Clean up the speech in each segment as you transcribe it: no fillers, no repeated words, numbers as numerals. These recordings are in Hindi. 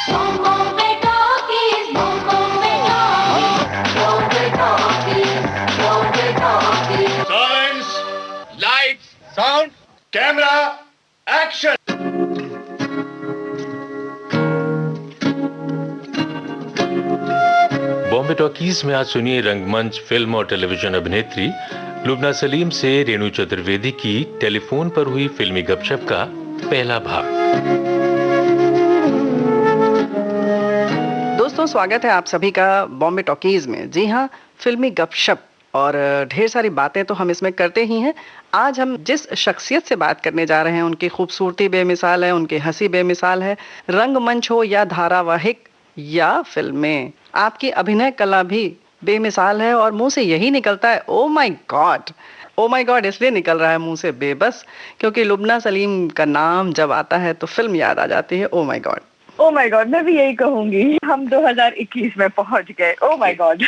Bombay talkies, Bombay talkies, Bombay talkies, Bombay talkies. Silence, lights, sound, camera, action. Bombay talkies में आज सुनिए रंगमंच, फिल्म और टेलीविजन अभिनेत्री लुबना सलीम से रेणु चतुर्वेदी की टेलीफोन पर हुई फिल्मी गपशप का पहला भाग। दोस्तों, स्वागत है आप सभी का बॉम्बे टॉकीज में। जी हाँ, फिल्मी गपशप और ढेर सारी बातें तो हम इसमें करते ही हैं। आज हम जिस शख्सियत से बात करने जा रहे हैं, उनकी खूबसूरती बेमिसाल है, उनकी हंसी बेमिसाल है। रंगमंच हो या धारावाहिक या फिल्में, आपकी अभिनय कला भी बेमिसाल है और मुंह से यही निकलता है, oh my God. Oh my God इसलिए निकल रहा है मुंह से बेबस, क्योंकि लुबना सलीम का नाम जब आता है तो फिल्म याद आ जाती है। Oh my God, oh my God, मैं भी यही कहूंगी। हम 2021 में पहुंच गए। Oh my God.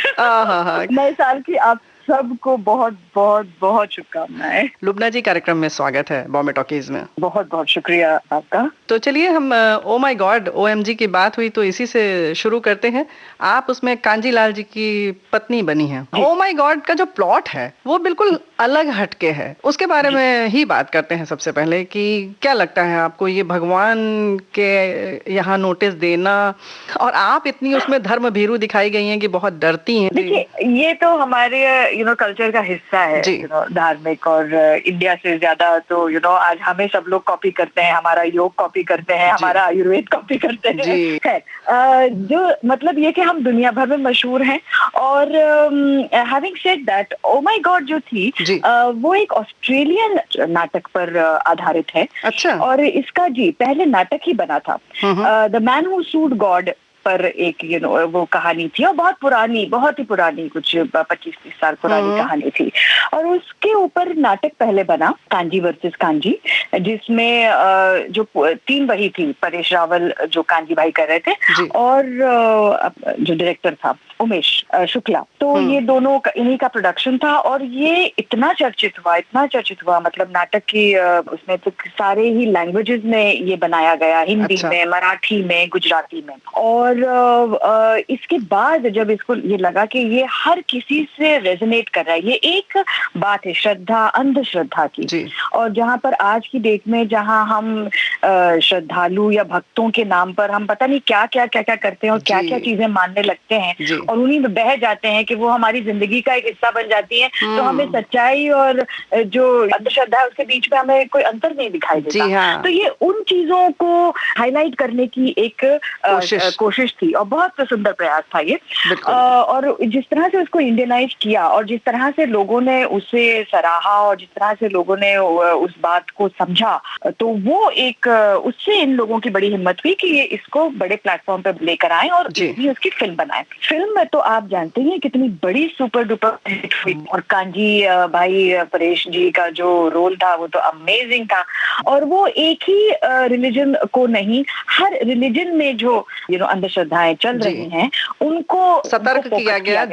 नए साल की आप सबको बहुत बहुत बहुत शुभकामनाएं। लुबना जी, कार्यक्रम में स्वागत है बॉम्बे टॉकीज में। बहुत बहुत शुक्रिया आपका। तो चलिए हम ओ माय गॉड, OMG की बात हुई तो इसी से शुरू करते हैं। आप उसमें कांजी लाल जी की पत्नी बनी हैं। ओ माय गॉड का जो प्लॉट है वो बिल्कुल अलग हटके है। उसके बारे में ही बात करते हैं सबसे पहले कि क्या लगता है आपको, ये भगवान के यहाँ नोटिस देना, और आप इतनी उसमें धर्म भीरू दिखाई गई हैं कि बहुत डरती हैं। देखिए, ये तो हमारे कल्चर का हिस्सा है, धार्मिक, और इंडिया से ज्यादा तो आज हमें सब लोग कॉपी करते हैं। हमारा योग कॉपी करते हैं, हमारा आयुर्वेद कॉपी करते हैं। है जो मतलब ये कि हम दुनिया भर में मशहूर हैं। और having said that, oh my God जो थी वो एक ऑस्ट्रेलियन नाटक पर आधारित है। अच्छा। और इसका पहले नाटक ही बना था, the man who sued God पर एक वो कहानी थी, और बहुत ही पुरानी, कुछ 25-30 साल पुरानी कहानी थी। और उसके ऊपर नाटक पहले बना, कांजी वर्सेस कांजी, जिसमें जो 3 वही थी, परेश रावल जो कांजी भाई कर रहे थे, और जो डायरेक्टर था उमेश शुक्ला। तो ये दोनों इन्हीं का प्रोडक्शन था। और ये इतना चर्चित हुआ, मतलब नाटक की उसमें तो सारे ही लैंग्वेजेस में ये बनाया गया, हिंदी में, मराठी में, गुजराती में। और इसके बाद जब इसको ये लगा कि ये हर किसी से रेजोनेट कर रहा है, ये एक बात है श्रद्धा, अंधश्रद्धा की। और जहाँ पर आज की डेट में, जहाँ हम श्रद्धालु या भक्तों के नाम पर हम पता नहीं क्या क्या करते हैं और क्या क्या चीजें मानने लगते हैं, और उन्हीं में बह जाते हैं कि वो हमारी जिंदगी का एक हिस्सा बन जाती है। तो हमें सच्चाई और जो अंधश्रद्धा है उसके बीच में हमें कोई अंतर नहीं दिखाई देता। तो ये उन चीजों को हाईलाइट करने की एक कोशिश थी, और बहुत सुंदर प्रयास था ये। और जिस तरह से उसको इंडियनाइज किया, और जिस तरह से लोगों ने उसे सराहा, और जिस तरह से लोगों ने उस बात को समझा, तो वो एक उससे इन लोगों की बड़ी हिम्मत हुई कि ये इसको बड़े प्लेटफॉर्म पे लेकर आए और इतनी उसकी फिल्म बनाए। फिल्म में तो आप जानते हैं कितनी बड़ी सुपर डुपर हिट हुई, और कांजी भाई परेश जी का जो रोल था वो तो अमेजिंग था। और वो एक ही रिलीजन को नहीं, हर रिलीजन में जो अंधश्रद्धाएं चल रही हैं उनको सतर्क किया गया,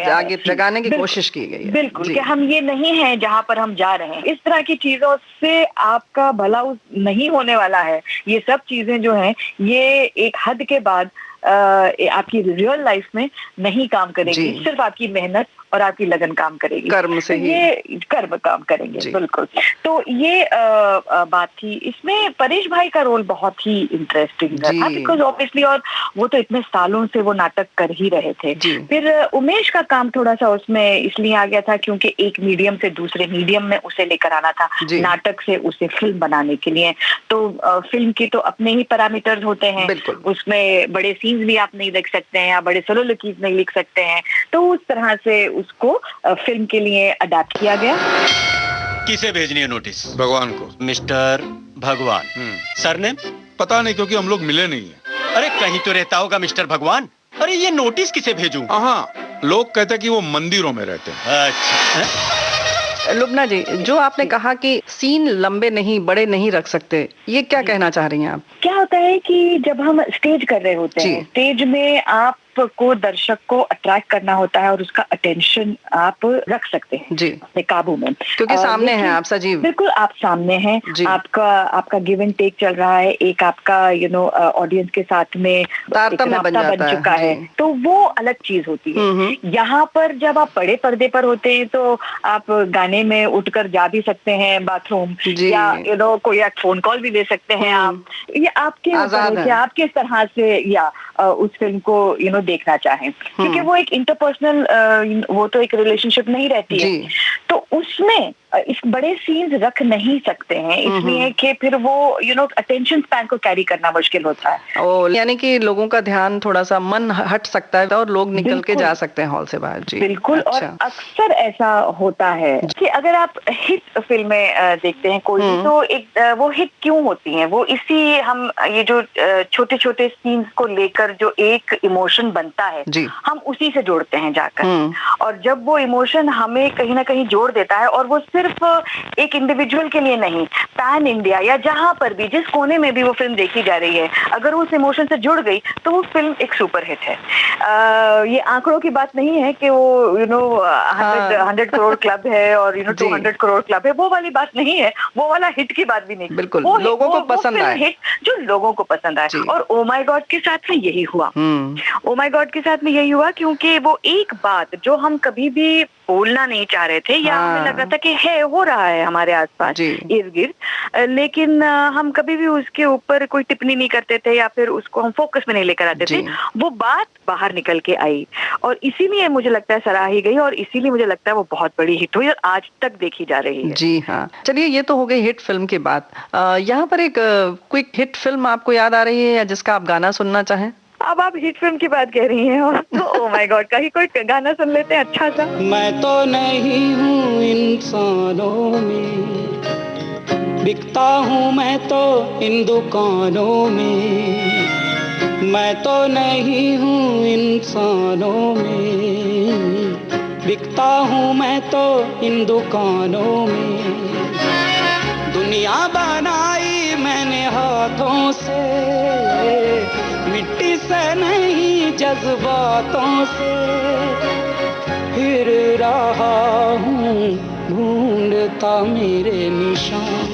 जगाने की कोशिश की गई है। बिल्कुल, कि हम ये नहीं है जहाँ पर हम जा रहे हैं। इस तरह की चीजों से आपका भला नहीं होने वाला है। ये सब चीजें जो हैं, ये एक हद के बाद आपकी रियल लाइफ में नहीं काम करेगी। सिर्फ आपकी मेहनत और आपकी लगन काम करेगी, कर्म से ही ये कर्म काम करेंगे। बिल्कुल। तो ये बात थी। इसमें परेश भाई का रोल बहुत ही इंटरेस्टिंग था, बिकॉज ऑब्वियसली, और वो तो इतने सालों से वो नाटक कर ही रहे थे। फिर उमेश का काम थोड़ा सा उसमें इसलिए आ गया था क्योंकि एक मीडियम से दूसरे मीडियम में उसे लेकर आना था, नाटक से उसे फिल्म बनाने के लिए। तो फिल्म के तो अपने ही पैरामीटर्स होते हैं, उसमें बड़े सीन्स भी आप नहीं देख सकते हैं, या बड़े सोलोलॉकीज नहीं लिख सकते हैं। तो उस तरह से उसको फिल्म के लिए अडैप्ट किया गया। किसे भेजनी है नोटिस? भगवान को। मिस्टर भगवान। सरनेम? पता नहीं, क्योंकि हम लोग मिले नहीं है। अरे कहीं तो रहता होगा मिस्टर भगवान। अरे ये नोटिस किसे भेजूं? हाँ, लोग कहते हैं कि वो मंदिरों में रहते हैं। अच्छा। लुबना जी, जो आपने कहा कि सीन लंबे नहीं, बड़े नहीं रख सकते, ये क्या कहना चाह रही हैं आप? क्या होता है कि जब हम स्टेज कर रहे होते हैं, स्टेज में आप आपको दर्शक को अट्रैक्ट करना होता है और उसका अटेंशन आप रख सकते हैं जी अपने काबू में, क्योंकि सामने हैं आप सजीव। बिल्कुल आप सामने हैं, जी। आपका गिव एंड टेक चल रहा है, एक आपका ऑडियंस के साथ में एक तारतम्य बन राब्ता जाता है, चुका है, जी। तो वो अलग चीज होती है। यहाँ पर जब आप बड़े पर्दे पर होते हैं तो आप गाने में उठकर जा भी सकते हैं बाथरूम, जी। या कोई एक फोन कॉल भी दे सकते हैं आप, ये आपके ऊपर आजाद है कि है। आप किस तरह से या उस फिल्म को देखना चाहें, क्योंकि वो एक इंटरपर्सनल वो तो एक रिलेशनशिप नहीं रहती है, जी। तो उसमें इस बड़े सीन्स रख नहीं सकते हैं, इसलिए कि फिर वो अटेंशन स्पैन को कैरी करना मुश्किल होता है। ओ, यानी कि लोगों का ध्यान थोड़ा सा मन हट सकता है और लोग निकल के बिल्कुल। जा सकते हैं हॉल से बाहर। जी बिल्कुल। अच्छा। और अक्सर ऐसा होता है कि अगर आप हिट फिल्में देखते हैं कोई भी, तो एक वो हिट क्यों होती हैं, वो इसी हम ये जो छोटे छोटे सीन्स को लेकर जो एक इमोशन बनता है, जी। हम उसी से जोड़ते हैं जाकर, और जब वो इमोशन हमें कहीं ना कहीं जोड़ देता है, और वो सिर्फ एक इंडिविजुअल के लिए नहीं, पैन इंडिया या जहां पर भी जिस कोने में भी वो फिल्म देखी जा रही है, अगर उस इमोशन से जुड़ गई तो वो फिल्म एक सुपर हिट है। ये आंकड़ों की बात नहीं है कि वो 100 करोड़ क्लब है और 200 करोड़ क्लब है, वो वाली बात नहीं है, वो वाला हिट की बात भी नहीं। बिल्कुल, वो लोगों को पसंद आए, हिट जो लोगों को पसंद आए। और ओ माय गॉड के साथ में यही हुआ। ओ माय गॉड के साथ में यही हुआ क्योंकि वो एक बात जो हम कभी भी बोलना नहीं चाह रहे थे, या हमें लग रहा था कि है हो रहा है हमारे आसपास इर्द गिर्द, लेकिन हम कभी भी उसके ऊपर कोई टिप्पणी नहीं करते थे या फिर उसको हम फोकस में नहीं लेकर आते थे, वो बात बाहर निकल के आई और इसीलिए मुझे लगता है सराही गई, और इसीलिए मुझे लगता है वो बहुत बड़ी हिट हुई और आज तक देखी जा रही है। जी हाँ, चलिए ये तो हो गई हिट फिल्म की बात। यहाँ पर एक क्विक हिट फिल्म आपको याद आ रही है या जिसका आप गाना सुनना चाहें? अब आप हिट फिल्म की बात कह रही हैं और तो ओ माय गॉड का ही कोई गाना सुन लेते हैं अच्छा सा। मैं तो नहीं हूँ इंसानों में, बिकता हूँ मैं तो इन दुकानों में। मैं तो नहीं हूँ इंसानों में, बिकता हूँ मैं तो इन दुकानों में। दुनिया बनाई मैंने हाथों से, मिट्टी से नहीं जज्बातों से। फिर रहा हूँ ढूंढता मेरे निशान,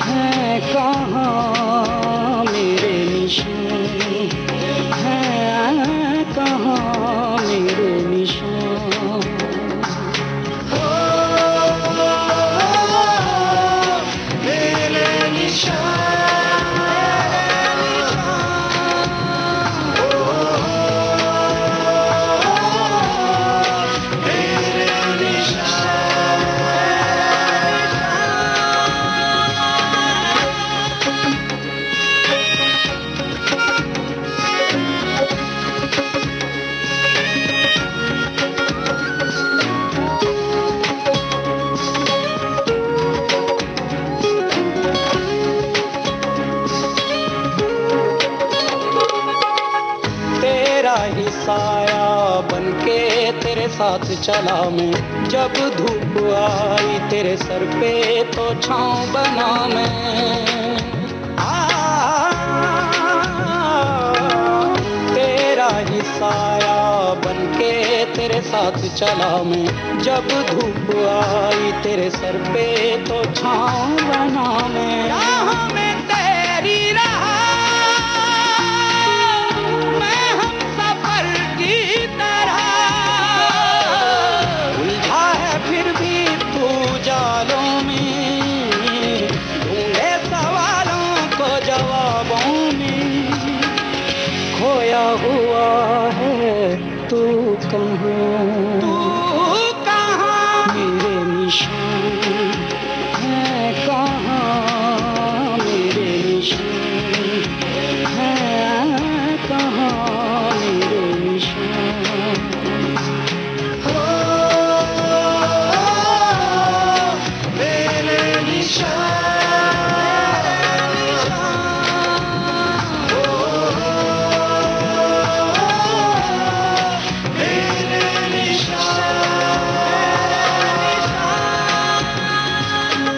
है कहाँ मेरे निशान, है कहाँ मेरे निशान। मेरे निशान। साया बनके तेरे साथ चला मैं, जब धूप आई तेरे सर पे तो छाँव बना मैं। तेरा ही साया बनके तेरे साथ चला मैं, जब धूप आई तेरे सर पे तो छाँव बना मैं। राह में तेरी रहा हुआ है तू कहाँ मेरे निशान, है कहाँ मेरे निशान, है कहाँ मेरे निशान। मेरे निशान।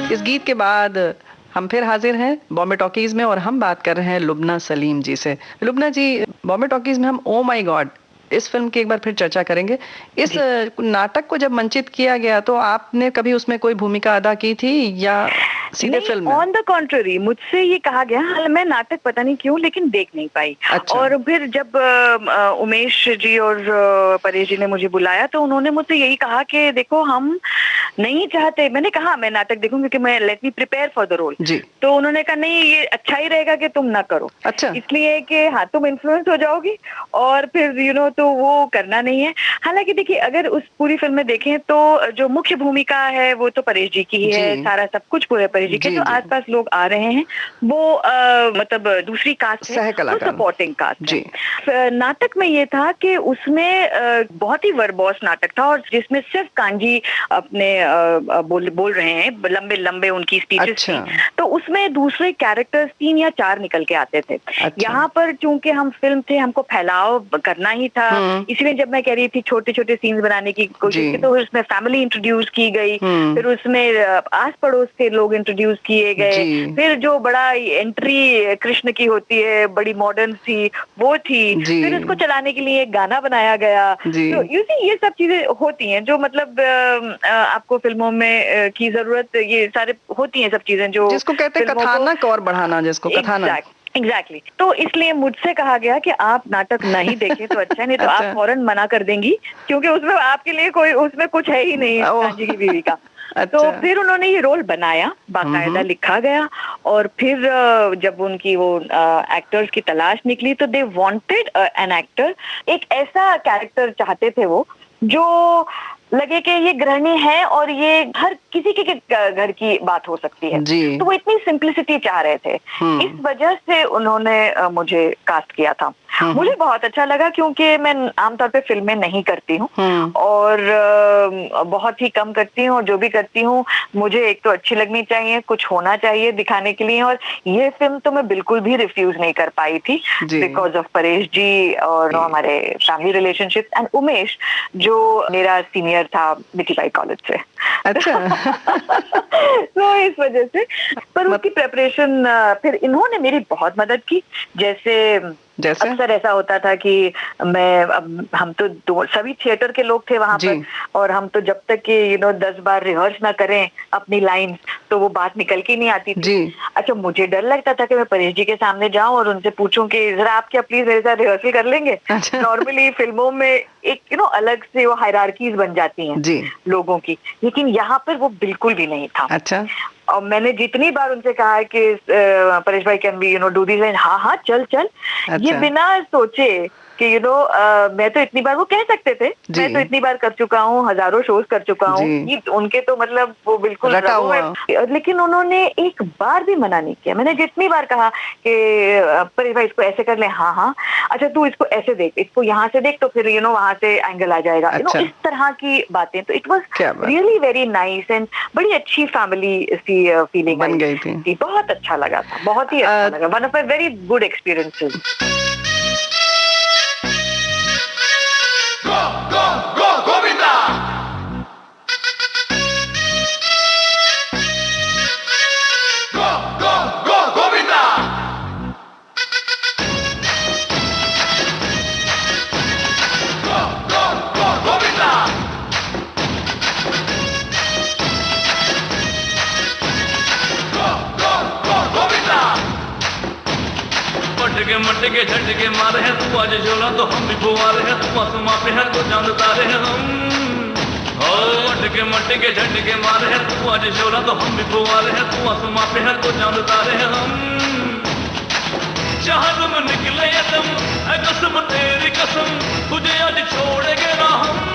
इस गीत के बाद हम फिर हाजिर हैं बॉम्बे टॉकीज में और हम बात कर रहे हैं लुबना सलीम जी से। लुबना जी, बॉम्बे टॉकीज में हम ओ माय गॉड इस फिल्म की एक बार फिर चर्चा करेंगे। इस नाटक को जब मंचित किया गया तो आपने कभी उसमें कोई भूमिका अदा की थी या सीधे फिल्म में? ऑन द कॉन्ट्ररी मुझसे ये कहा गया, हाल मैं नाटक पता नहीं क्यों लेकिन देख नहीं पाई। अच्छा। और फिर जब उमेश जी और परेश जी ने मुझे बुलाया तो उन्होंने मुझसे यही कहा कि देखो हम नहीं चाहते, मैंने कहा मैं नाटक देखूंगी क्योंकि मैं let me prepare for the role. तो उन्होंने कहा नहीं ये अच्छा ही रहेगा कि तुम ना करो। अच्छा। इसलिए कि हाँ तुम इन्फ्लुएंस हो जाओगी और फिर तो वो करना नहीं है। हालांकि देखिए अगर उस पूरी फिल्म में देखें तो जो मुख्य भूमिका है वो तो परेश जी की ही है, सारा सब कुछ पूरे परेश जी के। तो आसपास लोग आ रहे हैं वो मतलब दूसरी कास्ट है, वो सपोर्टिंग कास्ट है। नाटक में ये था कि उसमें बहुत ही वर्बोस नाटक था और जिसमें सिर्फ कांजी अपने बोल रहे हैं, लंबे लंबे उनकी स्पीचेस थी। तो उसमें दूसरे कैरेक्टर्स 3 या 4 निकल के आते थे। यहाँ पर चूंकि हम फिल्म थे, हमको फैलाव करना ही था, इसलिए जब मैं कह रही थी छोटे छोटे सीन्स बनाने की कोशिश की तो उसमें फैमिली इंट्रोड्यूस की गई, फिर उसमें आस पड़ोस के लोग इंट्रोड्यूस किए गए, फिर जो बड़ा एंट्री कृष्ण की होती है बड़ी मॉडर्न सी वो थी, फिर उसको चलाने के लिए एक गाना बनाया गया। तो यू सी ये सब चीजें होती हैं जो मतलब आपको फिल्मों में की जरूरत, ये सारे होती हैं सब चीजें जो जिसको कहते हैं कथानक और बढ़ाना, जिसको कथानक एग्जैक्टली। तो इसलिए मुझसे कहा गया कि आप नाटक नहीं देखें तो अच्छा, नहीं तो आप फौरन मना कर देंगी क्योंकि उसमें आपके लिए कोई उसमें कुछ है ही नहीं कांजी की बीवी का। तो फिर उन्होंने ये रोल बनाया, बाकायदा लिखा गया और फिर जब उनकी वो एक्टर्स की तलाश निकली तो दे वांटेड एन एक्टर, एक ऐसा कैरेक्टर चाहते थे वो जो लगे कि ये गृहिणी है और ये हर किसी के घर की बात हो सकती है। तो वो इतनी सिंप्लिसिटी चाह रहे थे, इस वजह से उन्होंने मुझे कास्ट किया था। मुझे बहुत अच्छा लगा क्योंकि मैं आमतौर पे फिल्में नहीं करती हूँ और बहुत ही कम करती हूँ, और जो भी करती हूँ मुझे एक तो अच्छी लगनी चाहिए, कुछ होना चाहिए दिखाने के लिए। और ये फिल्म तो मैं बिल्कुल भी रिफ्यूज नहीं कर पाई थी बिकॉज ऑफ परेश जी और हमारे फैमिली रिलेशनशिप एंड उमेश जो मेरा सीनियर था मिठीबाई कॉलेज से। अच्छा। तो इस वजह से पर उसकी प्रेपरेशन फिर इन्होंने मेरी बहुत मदद की। जैसे अक्सर ऐसा होता था कि हम तो सभी थिएटर के लोग थे वहां पर और हम तो जब तक कि 10 बार रिहर्स ना करें अपनी लाइन तो वो बात निकल के नहीं आती थी। अच्छा, मुझे डर लगता था कि मैं परेश जी के सामने जाऊं और उनसे पूछूं कि जरा आप क्या प्लीज मेरे साथ रिहर्सल कर लेंगे। नॉर्मली फिल्मों में एक अलग से वो हायरार्कीज बन जाती हैं लोगों की, लेकिन यहाँ पर वो बिल्कुल भी नहीं था। अच्छा। और मैंने जितनी बार उनसे कहा है कि परेश भाई can be do this line, हाँ चल। अच्छा। ये बिना सोचे कि मैं तो इतनी बार, वो कह सकते थे मैं तो इतनी बार कर चुका हूँ, हजारों शोज कर चुका हूँ, उनके तो मतलब वो बिल्कुल रटा हुआ। लेकिन उन्होंने एक बार भी मना नहीं किया। मैंने जितनी बार कहा कि परेश भाई इसको ऐसे कर ले, हाँ अच्छा तू इसको ऐसे देख, इसको यहाँ से देख तो फिर वहां से एंगल आ जाएगा। अच्छा। इस तरह की बातें। तो it was really very nice and बड़ी अच्छी फैमिली सी फीलिंग बन गई थी। बहुत अच्छा लगा था, बहुत ही अच्छा लगा। One of my very good experiences. मटके झटके मारे हैं तू आज झोला तो हम भी फुवारे हैं, तू आसमां पे है तो चांद तारे हैं हम। मटके झटके मारे हैं तू आज झोला तो हम भी फुवारे हैं, तू आसमां पे है तो चांद तारे हैं हम। जहां में निकले तुम है कसम तेरी कसम, तुझे आज छोड़ेंगे ना हम।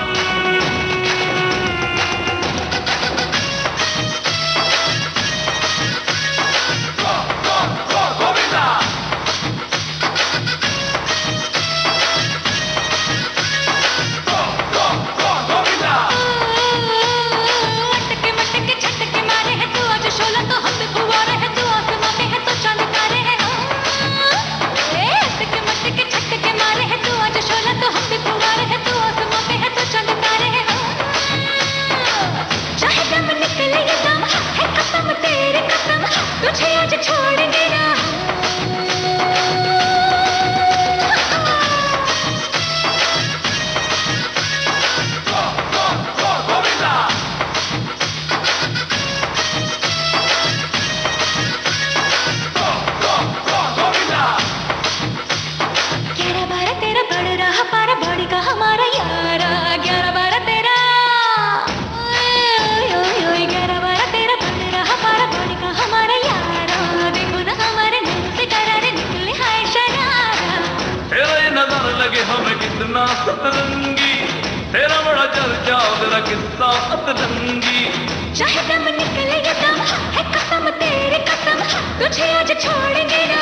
तो हम भी फुवारे हैं, तू आसमां कितना सतरंगी, तेरा बड़ा चर्चा तेरा किस्सा अतरंगी। चाहे दम निकले या दम है कसम तेरी कसम, तुझे आज छोड़ेंगे ना।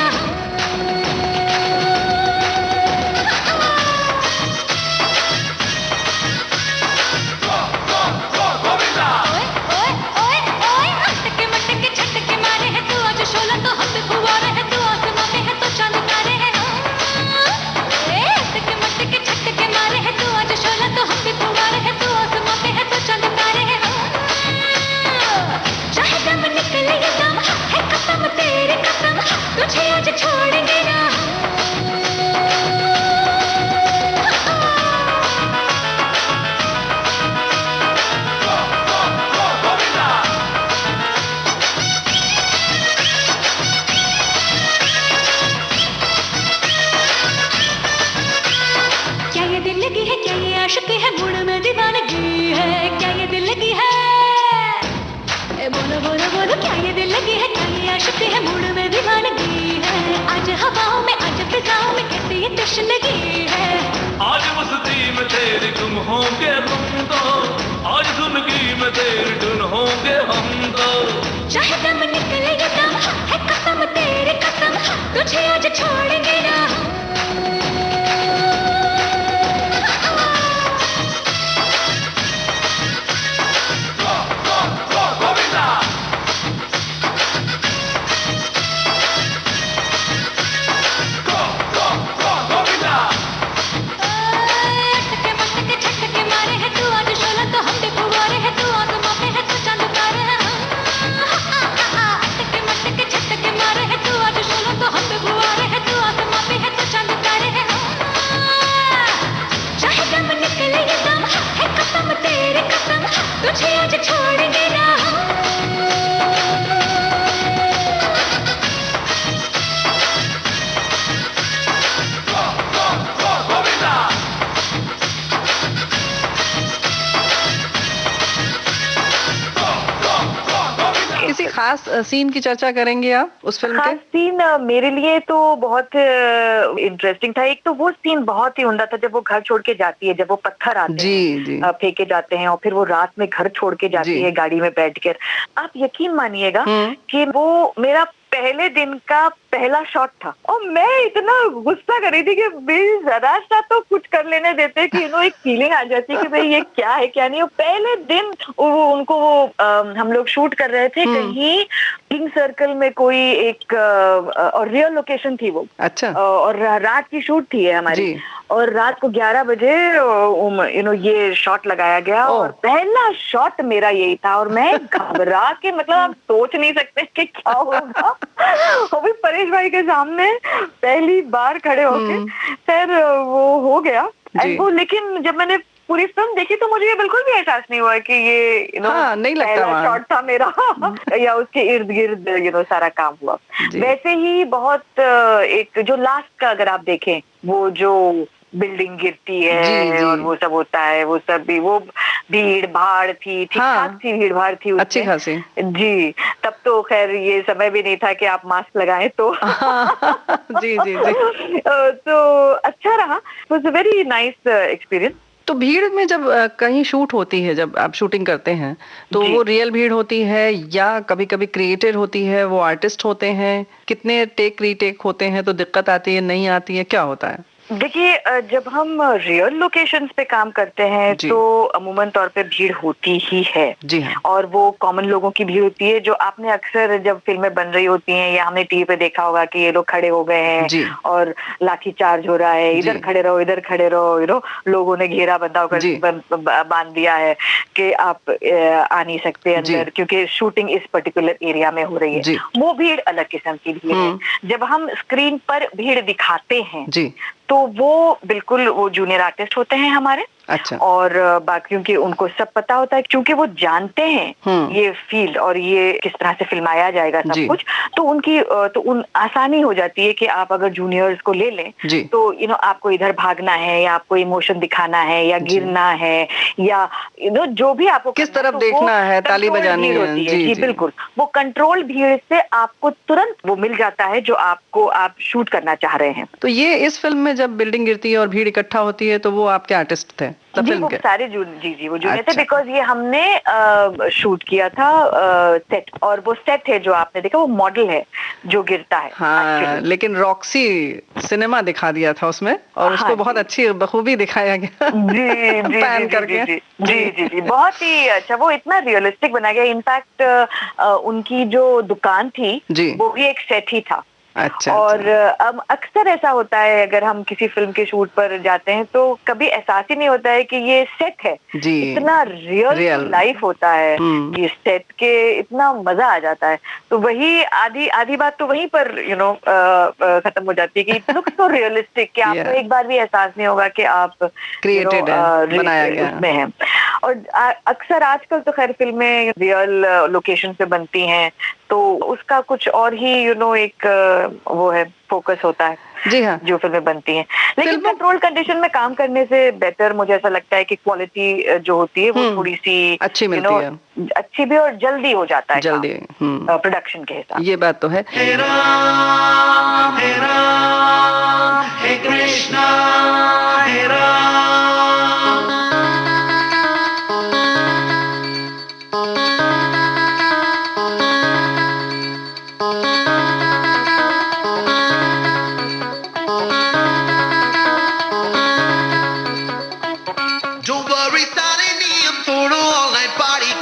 आज मस्ती में तेरी तुम होंगे हम दो, आज जिंदगी में तेरी धुन होंगे हम दो। चाहे दम निकले या दम है कसम तेरी कसम, तुझे आज छोड़ेंगे ना। तुझे आज छोड़ेंगे ना। किसी खास सीन की चर्चा करेंगे आप उस फिल्म के? खास सीन मेरे लिए तो बहुत इंटरेस्टिंग था। एक तो वो सीन बहुत ही उम्दा था जब वो घर छोड़ के जाती है, जब वो पत्थर आते हैं फेंके जाते हैं और फिर वो रात में घर छोड़ के जाती है गाड़ी में बैठकर। आप यकीन मानिएगा कि वो मेरा पहले दिन का पहला शॉट था और मैं इतना गुस्सा कर रही थी कि भाई जरा सा तो कुछ कर लेने देते कि एक फीलिंग आ जाती कि भाई ये क्या है क्या नहीं। पहले दिन उनको हम लोग शूट कर रहे थे कहीं किंग सर्कल में, कोई एक और रियल लोकेशन थी वो। अच्छा। और रात की शूट थी हमारी और रात को 11 बजे ये शॉट लगाया गया और पहला शॉट मेरा यही था और मैं घबरा के मतलब आप सोच नहीं सकते कि क्या होगा। और भी परेश भाई के सामने पहली बार खड़े होके फिर वो हो गया। वो लेकिन जब मैंने पूरी फिल्म देखी तो मुझे ये बिल्कुल भी एहसास नहीं हुआ कि ये नहीं लगता पहला शॉट था मेरा या उसके इर्द गिर्द सारा काम हुआ। वैसे ही बहुत एक जो लास्ट का अगर आप देखें वो जो बिल्डिंग गिरती है और वो सब होता है, वो सब भी वो भीड़ भाड़ थी, ठीक ठाक सी भीड़ भाड़ थी अच्छी खासी। जी, तब तो खैर ये समय भी नहीं था कि आप मास्क लगाएं तो जी जी जी तो अच्छा रहा। It was a very nice experience. तो भीड़ में जब कहीं शूट होती है, जब आप शूटिंग करते हैं तो वो रियल भीड़ होती है या कभी कभी क्रिएटेड होती है, वो आर्टिस्ट होते हैं? कितने टेक रीटेक होते हैं तो दिक्कत आती है, नहीं आती है, क्या होता है? देखिए जब हम रियल लोकेशंस पे काम करते हैं तो अमूमन तौर पे भीड़ होती ही है। जी हाँ। और वो कॉमन लोगों की भीड़ होती है जो आपने अक्सर जब फिल्में बन रही होती हैं या हमने टीवी पे देखा होगा कि ये लोग खड़े हो गए हैं और लाठी चार्ज हो रहा है, इधर खड़े रहो इधर खड़े रहो, लोगों ने घेरा बांध दिया है कि आप आ नहीं सकते अंदर क्योंकि शूटिंग इस पर्टिकुलर एरिया में हो रही है। वो भीड़ अलग किस्म की भीड़ है। जब हम स्क्रीन पर भीड़ दिखाते हैं तो वो बिल्कुल वो जूनियर आर्टिस्ट होते हैं हमारे अच्छा। और बाकियों की उनको सब पता होता है, क्योंकि वो जानते हैं ये फील्ड और ये किस तरह से फिल्माया जाएगा सब कुछ, तो उन आसानी हो जाती है कि आप अगर जूनियर्स को ले लें तो आपको इधर भागना है या आपको इमोशन दिखाना है या गिरना है या जो भी आपको किस तरफ देखना है, ताली बजानी है। जी बिल्कुल, वो कंट्रोल भीड़ से आपको तुरंत वो मिल जाता है जो आप शूट करना चाह रहे हैं। तो ये इस फिल्म में जब बिल्डिंग गिरती है और भीड़ इकट्ठा होती है तो वो आपके आर्टिस्ट थे जी, वो सारे वो जूनियर थे, बिकॉज ये हमने शूट किया था सेट, और वो सेट है जो आपने देखा वो मॉडल है जो गिरता है। हाँ, लेकिन रॉक्सी सिनेमा दिखा दिया था उसमें और उसको बहुत अच्छी बखूबी दिखाया गया। जी पैन करके। जी बहुत ही अच्छा, वो इतना रियलिस्टिक बनाया गया। इनफैक्ट उनकी जो दुकान थी वो भी एक सेट ही था। अच्छा, और अक्सर ऐसा होता है अगर हम किसी फिल्म के शूट पर जाते हैं तो कभी एहसास ही नहीं होता है कि ये सेट है। इतना रियल लाइफ होता है ये सेट के, इतना मजा आ जाता है। तो वही आधी बात तो वहीं पर खत्म हो जाती है कि इट लुक्स सो रियलिस्टिक कि आपको एक बार भी एहसास नहीं होगा कि आप क्रिएटेड बनाया गया उसमें हैं। और अक्सर आजकल तो खैर फिल्में रियल लोकेशन पे बनती हैं तो उसका कुछ और ही एक वो है, फोकस होता है। जी हाँ, जो फिल्में बनती हैं। लेकिन कंट्रोल कंडीशन में काम करने से बेटर मुझे ऐसा लगता है कि क्वालिटी जो होती है वो थोड़ी सी अच्छी मिलती है, अच्छी भी, और जल्दी हो जाता है जल्दी प्रोडक्शन के हिसाब। ये बात तो है। हे राम हे राम हे कृष्णा हे राम।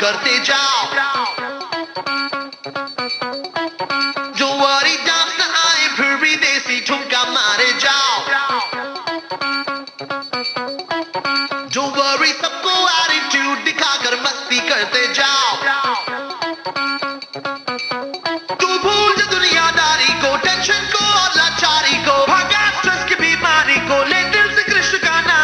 करते जाओ, जो वारी डांस न आए फिर भी देसी ठुमका मारे जाओ, जो वारी सबको एटीट्यूड दिखाकर मस्ती करते जाओ। तू भूल जा दुनियादारी को, टेंशन को और लाचारी को, भगा स्ट्रेस की बीमारी को, ले दिल से कृष्ण का नाम।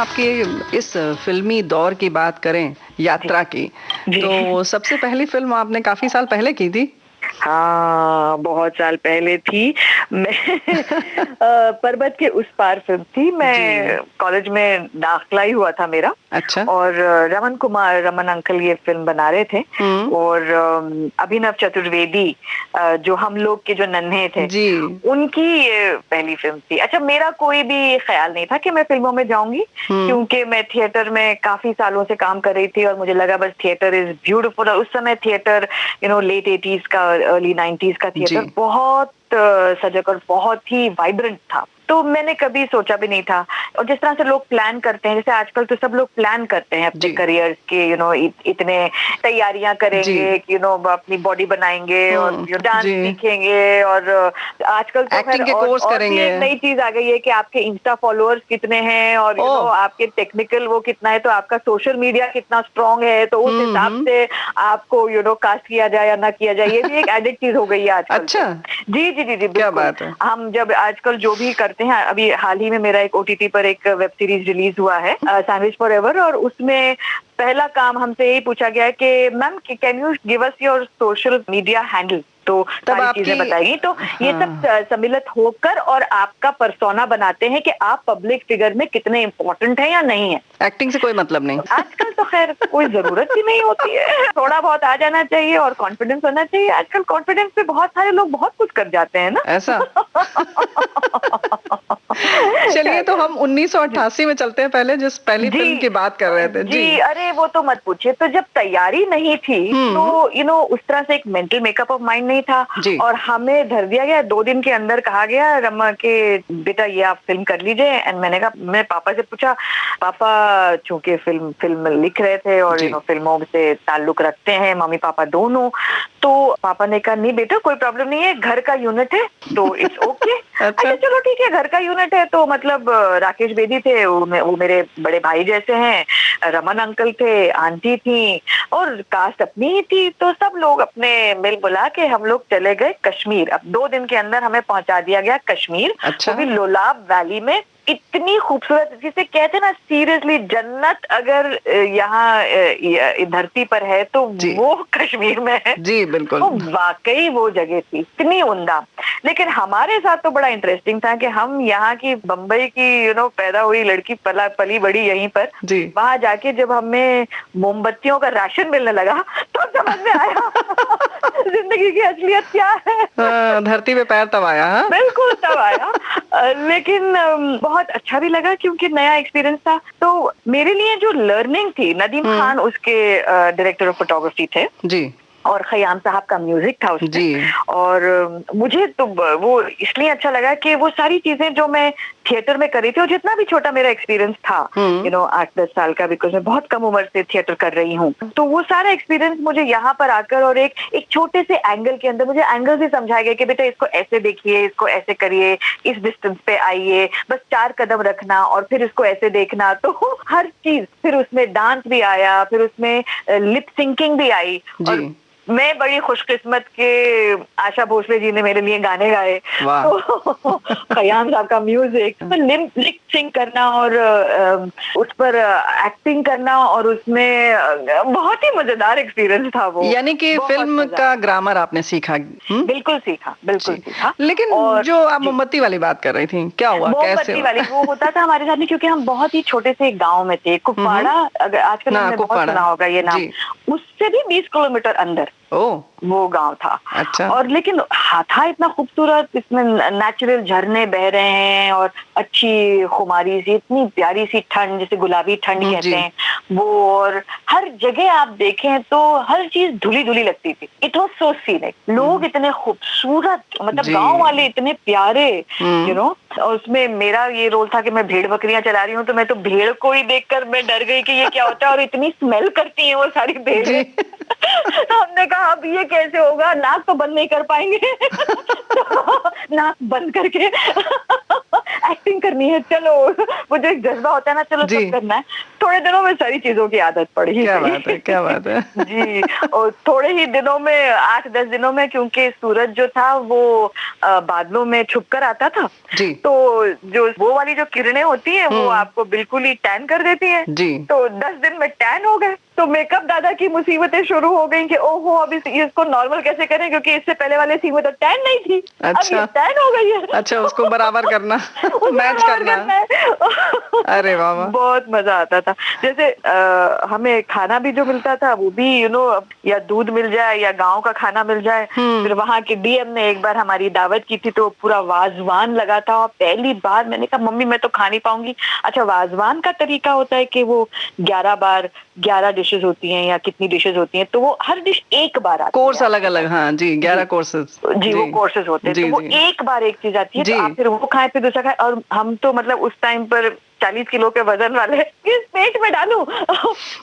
आपके इस फिल्मी दौर की बात करें, यात्रा की, तो सबसे पहली फिल्म आपने काफी साल पहले की थी। हाँ, बहुत साल पहले थी। मैं पर्वत के उस पार फिल्म थी। मैं कॉलेज में दाखिला ही हुआ था मेरा। अच्छा। और रमन अंकल ये फिल्म बना रहे थे। और अभिनव चतुर्वेदी जो हम लोग के जो नन्हे थे जी, उनकी ये पहली फिल्म थी। अच्छा, मेरा कोई भी ख्याल नहीं था कि मैं फिल्मों में जाऊंगी, क्योंकि मैं थिएटर में काफी सालों से काम कर रही थी और मुझे लगा बस थिएटर इज ब्यूटीफुल। उस समय थिएटर लेट 80s का अर्ली 90s का थिएटर बहुत सजग और बहुत ही वाइब्रेंट था। तो मैंने कभी सोचा भी नहीं था। और जिस तरह से लोग प्लान करते हैं, जैसे आजकल तो सब लोग प्लान करते हैं अपने करियर के, इतने तैयारियां करेंगे कि अपनी बॉडी बनाएंगे और डांस सीखेंगे और आजकल तो एक्टिंग के कोर्स करेंगे। एक नई चीज आ गई है कि आपके इंस्टा फॉलोअर्स कितने हैं और आपके टेक्निकल वो कितना है, तो आपका सोशल मीडिया कितना स्ट्रांग है, तो उस हिसाब से आपको कास्ट किया जाए या ना किया जाए, ये भी एक एडिड चीज हो गई है आजकल। अच्छा, जी जी जी जी, क्या बात है। हम जब आजकल जो भी करते हैं, अभी हाल ही में मेरा एक OTT पर एक वेब सीरीज रिलीज हुआ है सैंडविच फॉरएवर, और उसमें पहला काम हमसे यही पूछा गया है कि ma'am can you give us your social media handle. तो सारी चीजें बताएगी। तो ये सब सम्मिलित होकर और आपका पर्सोना बनाते हैं कि आप पब्लिक फिगर में कितने इम्पोर्टेंट हैं या नहीं है। एक्टिंग से कोई मतलब नहीं आजकल तो खैर कोई जरूरत ही नहीं होती है, थोड़ा बहुत आ जाना चाहिए और कॉन्फिडेंस होना चाहिए। आजकल कॉन्फिडेंस पे बहुत सारे लोग बहुत कुछ कर जाते हैं ना, ऐसा। चलिए, तो हम 1988 में चलते हैं, पहले जिस पहली फिल्म की बात कर रहे थे। जी, अरे वो तो मत पूछिए। तो जब तैयारी नहीं थी तो उस तरह से एक मेंटल मेकअप ऑफ माइंड नहीं था, और हमें धर दिया गया 2 दिन के अंदर, कहा गया रमा के बेटा ये आप फिल्म कर लीजिए। एंड मैंने कहा, मैं पापा से पूछा, पापा चूंकि फिल्म लिख रहे थे और फिल्मों से ताल्लुक रखते हैं मम्मी पापा दोनों, तो पापा ने कहा नहीं बेटा कोई प्रॉब्लम नहीं है, घर का यूनिट है तो इट्स ओके। अच्छा चलो ठीक है, घर का यूनिट है तो मतलब राकेश बेदी थे, वो मेरे बड़े भाई जैसे हैं, रमन अंकल थे, आंटी थी और कास्ट अपनी ही थी, तो सब लोग अपने मिल बुला के हम लोग चले गए कश्मीर। अब 2 दिन के अंदर हमें पहुंचा दिया गया कश्मीर। अच्छा। वो भी लोलाब वैली में, इतनी खूबसूरत, जिसे कहते हैं ना सीरियसली जन्नत अगर यहाँ धरती पर है तो वो कश्मीर में है। जी बिल्कुल, तो वाकई वो जगह थी इतनी उम्दा। लेकिन हमारे साथ तो बड़ा इंटरेस्टिंग था कि हम यहाँ की बम्बई की पैदा हुई लड़की पली बड़ी यहीं पर, वहां जाके जब हमें मोमबत्तियों का राशन मिलने लगा तो समझ में आया जिंदगी की असलियत क्या है। धरती पे पैर तब आया। बिल्कुल तब आया। लेकिन बहुत अच्छा भी लगा क्योंकि नया एक्सपीरियंस था। तो मेरे लिए जो लर्निंग थी, नदीम खान उसके डायरेक्टर ऑफ फोटोग्राफी थे जी, और खयाम साहब का म्यूजिक था उसमें। और मुझे तो वो इसलिए अच्छा लगा कि वो सारी चीजें जो मैं थिएटर में करी थी, और जितना भी छोटा मेरा एक्सपीरियंस था 8-10 साल का, बिकॉज मैं बहुत कम उम्र से थिएटर कर रही हूँ, तो वो सारा एक्सपीरियंस मुझे यहाँ पर आकर और एक छोटे से एंगल के अंदर मुझे एंगल से समझाया गया कि बेटा इसको ऐसे देखिए, इसको ऐसे करिए, इस डिस्टेंस पे आइए, बस 4 कदम रखना और फिर इसको ऐसे देखना। तो हर चीज, फिर उसमें डांस भी आया, फिर उसमें लिप सिंकिंग भी आई। और मैं बड़ी खुशकिस्मत के आशा भोसले जी ने मेरे लिए गाने गाए, तो खयाम साहब का म्यूजिक, तो लिप सिंक करना और उस पर एक्टिंग करना, और उसमें बहुत ही मजेदार एक्सपीरियंस था वो। यानी कि फिल्म का ग्रामर आपने सीखा? बिल्कुल सीखा, बिल्कुल सीखा। लेकिन जो आप मोमबत्ती वाली बात कर रही थी, क्या हुआ, मोमबत्ती वाली वो होता था हमारे साथ में, क्योंकि हम बहुत ही छोटे से एक गाँव में थे, कुपवाड़ा, अगर आजकल आपने बहुत सुना होगा ये नाम, उससे भी 20 किलोमीटर अंदर वो गांव था। अच्छा। और लेकिन था इतना खूबसूरत, इसमें नेचुरल झरने बह रहे हैं और अच्छी खुमारी सी, इतनी प्यारी सी ठंड, जिसे गुलाबी ठंड कहते हैं वो, और हर जगह आप देखें तो हर चीज धुली धुली लगती थी। इट वाज सो सीनिक, लोग इतने खूबसूरत, मतलब गांव वाले इतने प्यारे, और उसमें मेरा ये रोल था कि मैं भेड़ बकरियां चला रही हूँ, तो मैं तो भेड़ को ही देखकर मैं डर गई कि ये क्या होता है, और इतनी स्मेल करती है वो सारी भेड़ें। तो हमने कहा अब ये कैसे होगा, नाक तो बंद नहीं कर पाएंगे। तो नाक बंद करके एक्टिंग करनी है, चलो वो जो एक जज्बा होता है ना, चलो सब करना है। थोड़े दिनों में सारी चीजों की आदत पड़ी। क्या बात है, क्या बात है। जी, और थोड़े ही दिनों में, 8-10 दिनों में, क्योंकि सूरज जो था वो बादलों में छुप कर आता था जी, तो जो वो वाली जो किरणें होती है वो आपको बिल्कुल ही टैन कर देती है जी, तो 10 दिन में टैन हो गए। तो मेकअप दादा की मुसीबतें शुरू हो गई कि ओहो अब इसको नॉर्मल कैसे करें, क्योंकि इससे पहले वाले सीन में तो टैन नहीं थी। अच्छा, अब ये टैन हो गई है। अच्छा, उसको बराबर करना, मैच करना है। अरे वाह, बहुत मजा आता था। जैसे हमें खाना भी जो मिलता था वो भी या दूध मिल जाए या गांव का खाना मिल जाए। फिर वहाँ के डीएम ने एक बार हमारी दावत की थी तो पूरा वाजवान लगा था, और पहली बार मैंने कहा मम्मी मैं तो खा नहीं पाऊंगी। अच्छा, वाजवान का तरीका होता है कि वो 11 डिशेज होती हैं या कितनी डिशेज होती हैं, तो वो हर डिश एक बार आती है। कोर्स अलग अलग, हाँ जी, 11 कोर्सेज जी, वो कोर्सेज होते हैं, तो वो एक बार एक चीज आती है, तो आप फिर वो खाएं फिर दूसरा खाएं। और हम तो मतलब उस टाइम पर 40 किलो के वजन वाले, किस पेट में डालूं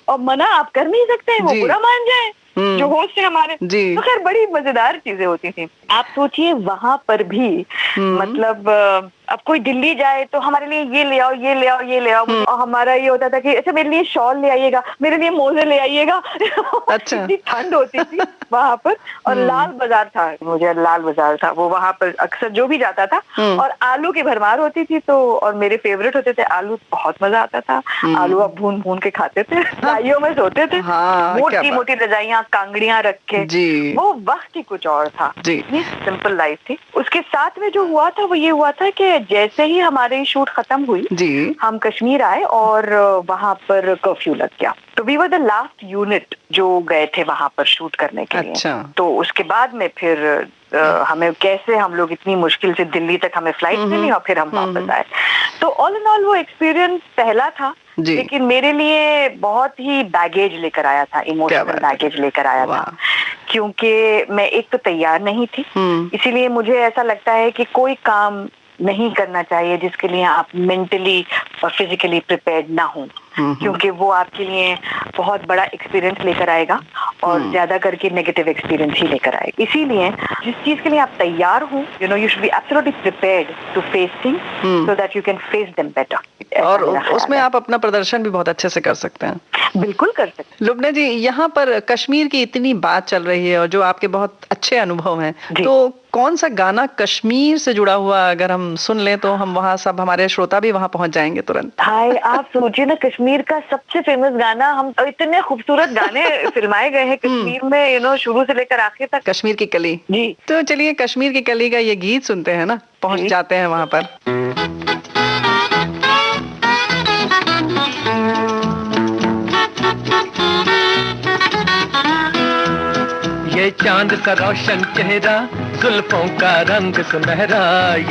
और मना आप कर नहीं सकते, वो बुरा मान जाए जो होस्ट है हमारे। तो खैर बड़ी मजेदार चीजें होती थी। आप सोचिए वहां पर भी मतलब अब कोई दिल्ली जाए तो हमारे लिए ये ले आओ, ये ले आओ, ये ले आओ, और हमारा ये होता था कि अच्छा मेरे लिए शॉल ले आइएगा, मेरे लिए मोजे ले आइएगा। अच्छा। इतनी ठंड होती थी वहां पर। और लाल बाजार था, मुझे लाल बाजार था वो, वहां पर अक्सर जो भी जाता था, और आलू की भरमार होती थी तो, और मेरे फेवरेट होते थे आलू, बहुत मजा आता था। आलू अब भून भून के खाते थे, रजाइयों में सोते थे, मोटी मोटी रजाइयां, कांगड़ियां रख के। वो वक्त ही कुछ और था, इतनी सिंपल लाइफ थी। उसके साथ में जो हुआ था वो ये हुआ था कि जैसे ही हमारी शूट खत्म हुई, हम कश्मीर आए और वहां पर कर्फ्यू लग गया। तो we were the last unit जो गए थे वहां पर शूट करने के लिए। तो उसके बाद में फिर हमें कैसे, हम लोग इतनी मुश्किल से दिल्ली तक हमें फ्लाइट मिली और फिर हम वापस आए। तो ऑल इन ऑल वो एक्सपीरियंस पहला था, लेकिन मेरे लिए बहुत ही बैगेज लेकर आया था, इमोशनल बैगेज लेकर आया था, क्योंकि मैं एक तो तैयार नहीं थी। इसीलिए मुझे ऐसा लगता है कि कोई काम नहीं करना चाहिए जिसके लिए आप मेंटली और फिजिकली प्रिपेयर्ड ना हो, क्योंकि वो आपके लिए बहुत बड़ा एक्सपीरियंस लेकर आएगा और ज्यादा करके नेगेटिव एक्सपीरियंस ही लेकर आएगा। इसीलिए जिस चीज के लिए आप तैयार हो, you should be absolutely prepared to face things so that you can face them better. और उसमें आप अपना प्रदर्शन भी बहुत अच्छे से कर सकते हैं। बिल्कुल कर सकते हैं। लुबना जी, यहाँ पर कश्मीर की इतनी बात चल रही है और जो आपके बहुत अच्छे अनुभव हैं, तो कौन सा गाना कश्मीर से जुड़ा हुआ अगर हम सुन लें तो हम वहाँ सब, हमारे श्रोता भी वहाँ पहुँच जाएंगे तुरंत। हाय, आप सोचिए ना, कश्मीर का सबसे फेमस गाना, हम इतने खूबसूरत गाने फिल्माए गए हैं कश्मीर में, शुरू से लेकर आखिर तक। कश्मीर की कली जी। तो चलिए कश्मीर की कली का ये गीत सुनते हैं ना, पहुँच जाते हैं वहाँ पर। ये चांद सा रोशन चेहरा, जुल्फों का रंग सुनहरा,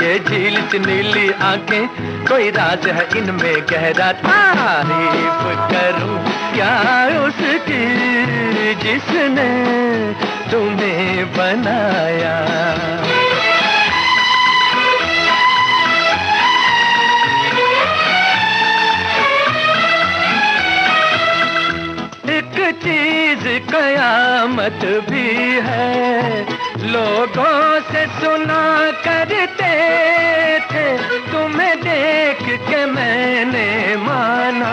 ये झील सी नीली आंखें, कोई राज है इनमें गहरा। तारीफ करूं क्या उसकी जिसने तुम्हें बनाया। एक चीज कयामत भी है, लोगों से सुना करते थे, तुम्हें देख के मैंने माना,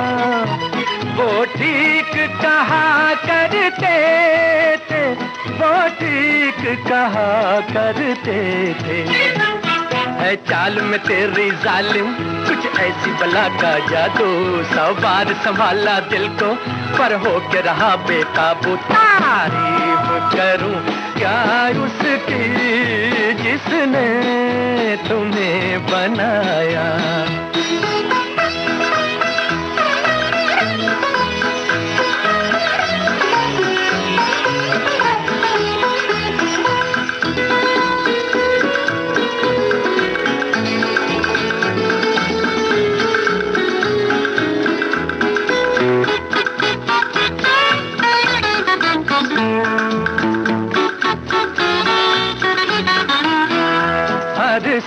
वो ठीक कहा करते थे, वो ठीक कहा करते थे। है चाल में तेरी जालिम कुछ ऐसी बला का जादू, 100 बार संभाला दिल को पर हो के रहा बेकाबू। तारीफ करूं क्या उसकी जिसने तुम्हें बनाया।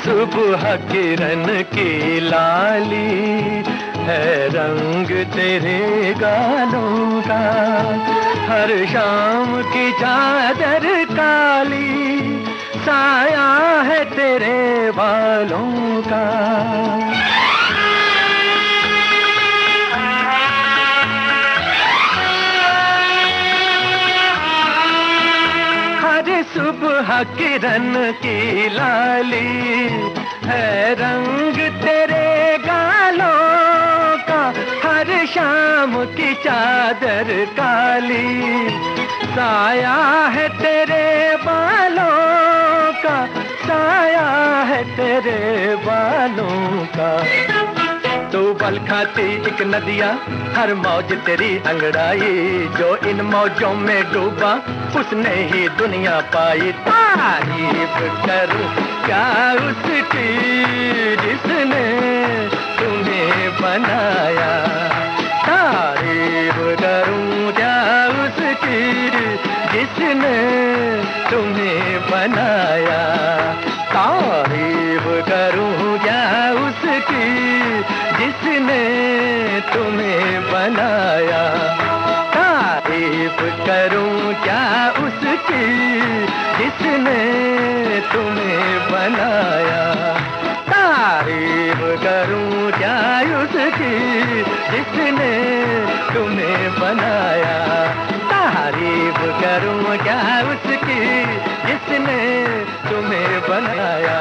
सुबह किरण की लाली है रंग तेरे गालों का, हर शाम की चादर काली साया है तेरे बालों का। सुबह किरण की लाली है रंग तेरे गालों का, हर शाम की चादर काली, साया है तेरे बालों का, साया है तेरे बालों का। तू बल खाती एक नदिया, हर मौज तेरी अंगड़ाई, जो इन मौजों में डूबा उसने ही दुनिया पाई। तारीफ करूं क्या उसकी जिसने तुम्हें बनाया, तारीफ करूं क्या उसकी जिसने तुम्हें बनाया, तारीफ करूं क्या उसकी जिसने तुम्हें बनाया, तारीफ करूं क्या उसकी जिसने तुम्हें बनाया, तारीफ करूं क्या उसकी जिसने तुम्हें बनाया, तारीफ करूं क्या उसकी जिसने तुम्हें बनाया।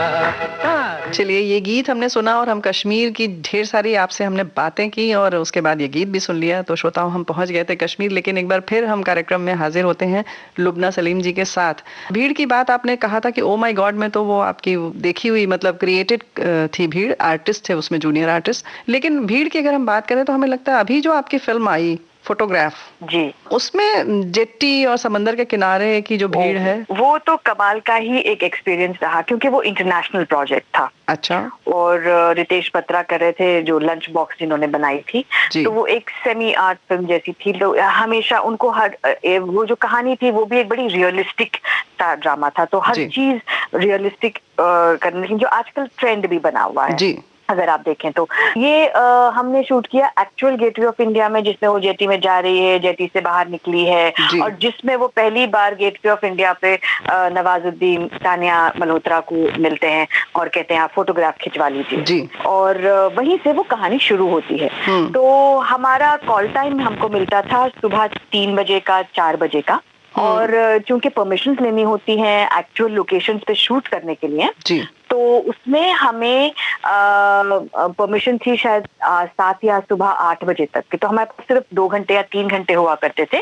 चलिए, ये गीत हमने सुना और हम कश्मीर की ढेर सारी आपसे हमने बातें की और उसके बाद ये गीत भी सुन लिया। तो श्रोताओं, हम पहुंच गए थे कश्मीर, लेकिन एक बार फिर हम कार्यक्रम में हाजिर होते हैं लुबना सलीम जी के साथ। भीड़ की बात आपने कहा था कि ओ माय गॉड में तो वो आपकी देखी हुई, मतलब क्रिएटेड थी भीड़, आर्टिस्ट थे उसमें, जूनियर आर्टिस्ट। लेकिन भीड़ की अगर हम बात करें तो हमें लगता है अभी जो आपकी फिल्म आई फोटोग्राफ जी, उसमें जेट्टी और समंदर के किनारे की जो भीड़ है, वो तो कमाल का ही एक एक्सपीरियंस रहा, क्योंकि वो इंटरनेशनल प्रोजेक्ट था। अच्छा। और रितेश बत्रा कर रहे थे, जो लंच बॉक्स जिन्होंने बनाई थी, तो वो एक सेमी आर्ट फिल्म जैसी थी। तो हमेशा उनको हर वो जो कहानी थी वो भी एक बड़ी रियलिस्टिक ड्रामा था, तो हर चीज रियलिस्टिक करने की, जो आजकल ट्रेंड भी बना हुआ है जी। अगर आप देखें तो ये हमने शूट किया एक्चुअल गेटवे ऑफ इंडिया में, जिसमें वो जेटी में जा रही है, जेटी से बाहर निकली है, और जिसमें वो पहली बार गेटवे ऑफ इंडिया पे नवाजुद्दीन तानिया मल्होत्रा को मिलते हैं और कहते हैं आप फोटोग्राफ खिंचवा लीजिए, और वहीं से वो कहानी शुरू होती है। तो हमारा कॉल टाइम हमको मिलता था सुबह 3 बजे का, 4 बजे का, और चूंकि परमिशंस लेनी होती हैं एक्चुअल लोकेशंस पे शूट करने के लिए, तो उसमें हमें परमिशन थी शायद 7 या सुबह 8 बजे तक की। तो हमारे पास सिर्फ 2 घंटे या 3 घंटे हुआ करते थे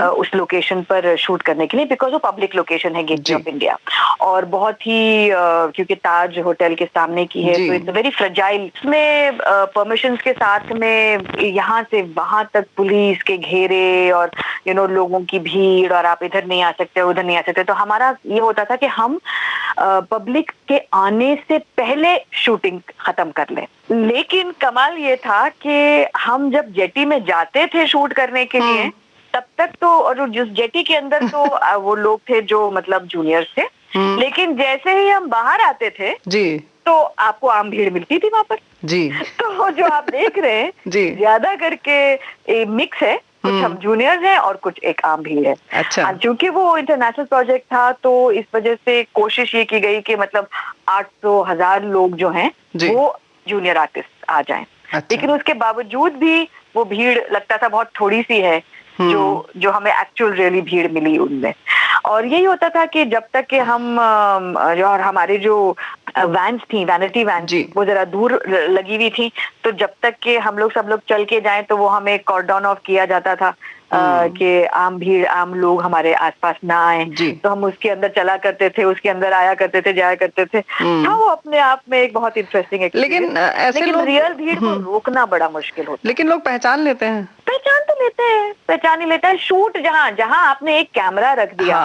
उस लोकेशन पर शूट करने के लिए, बिकॉज वो पब्लिक लोकेशन है गेटवे ऑफ इंडिया, और बहुत ही क्योंकि ताज होटल के सामने की है, तो इट्स वेरी फ्रेजाइल। इसमें परमिशंस के साथ में यहाँ से वहां तक पुलिस के घेरे और लोगों की भीड़, और आप इधर नहीं आ सकते, उधर नहीं आ सकते। तो हमारा ये होता था कि हम पब्लिक के आने से पहले शूटिंग खत्म कर लें। लेकिन कमाल ये था कि हम जब जेटी में जाते थे शूट करने के लिए, तब तक तो, और जिस जेटी के अंदर तो वो लोग थे जो मतलब जूनियर्स थे, लेकिन जैसे ही हम बाहर आते थे जी, तो आपको आम भीड़ मिलती थी वहां पर जी। तो जो आप देख रहे हैं जी, ज्यादा करके मिक्स है, कुछ हम जूनियर्स हैं और कुछ एक आम भी है। अच्छा। क्योंकि वो इंटरनेशनल प्रोजेक्ट था, तो इस वजह से कोशिश ये की गई कि मतलब 800,000 लोग जो हैं वो जूनियर आर्टिस्ट आ जाएं। अच्छा। लेकिन उसके बावजूद भी वो भीड़ लगता था बहुत थोड़ी सी है, जो हमें एक्चुअल रियली भीड़ मिली उनमें। और यही होता था कि जब तक कि हम और हमारी जो वैन्स थी, वैनिटी वैन, वो जरा दूर लगी हुई थी, तो जब तक कि हम लोग सब लोग चल के जाएं तो वो हमें कॉर्डन ऑफ किया जाता था कि आम भीड़, आम लोग हमारे आसपास ना आए। तो हम उसके अंदर चला करते थे, उसके अंदर आया करते थे, जाया करते थे। हाँ, वो अपने आप में एक बहुत इंटरेस्टिंग एक्सपीरियंस। लेकिन ऐसे लोग, रियल भीड़ को रोकना बड़ा मुश्किल होता है। लेकिन लोग पहचान लेते हैं, पहचान तो लेते हैं, पहचान ही लेता है। शूट जहाँ आपने एक कैमरा रख दिया,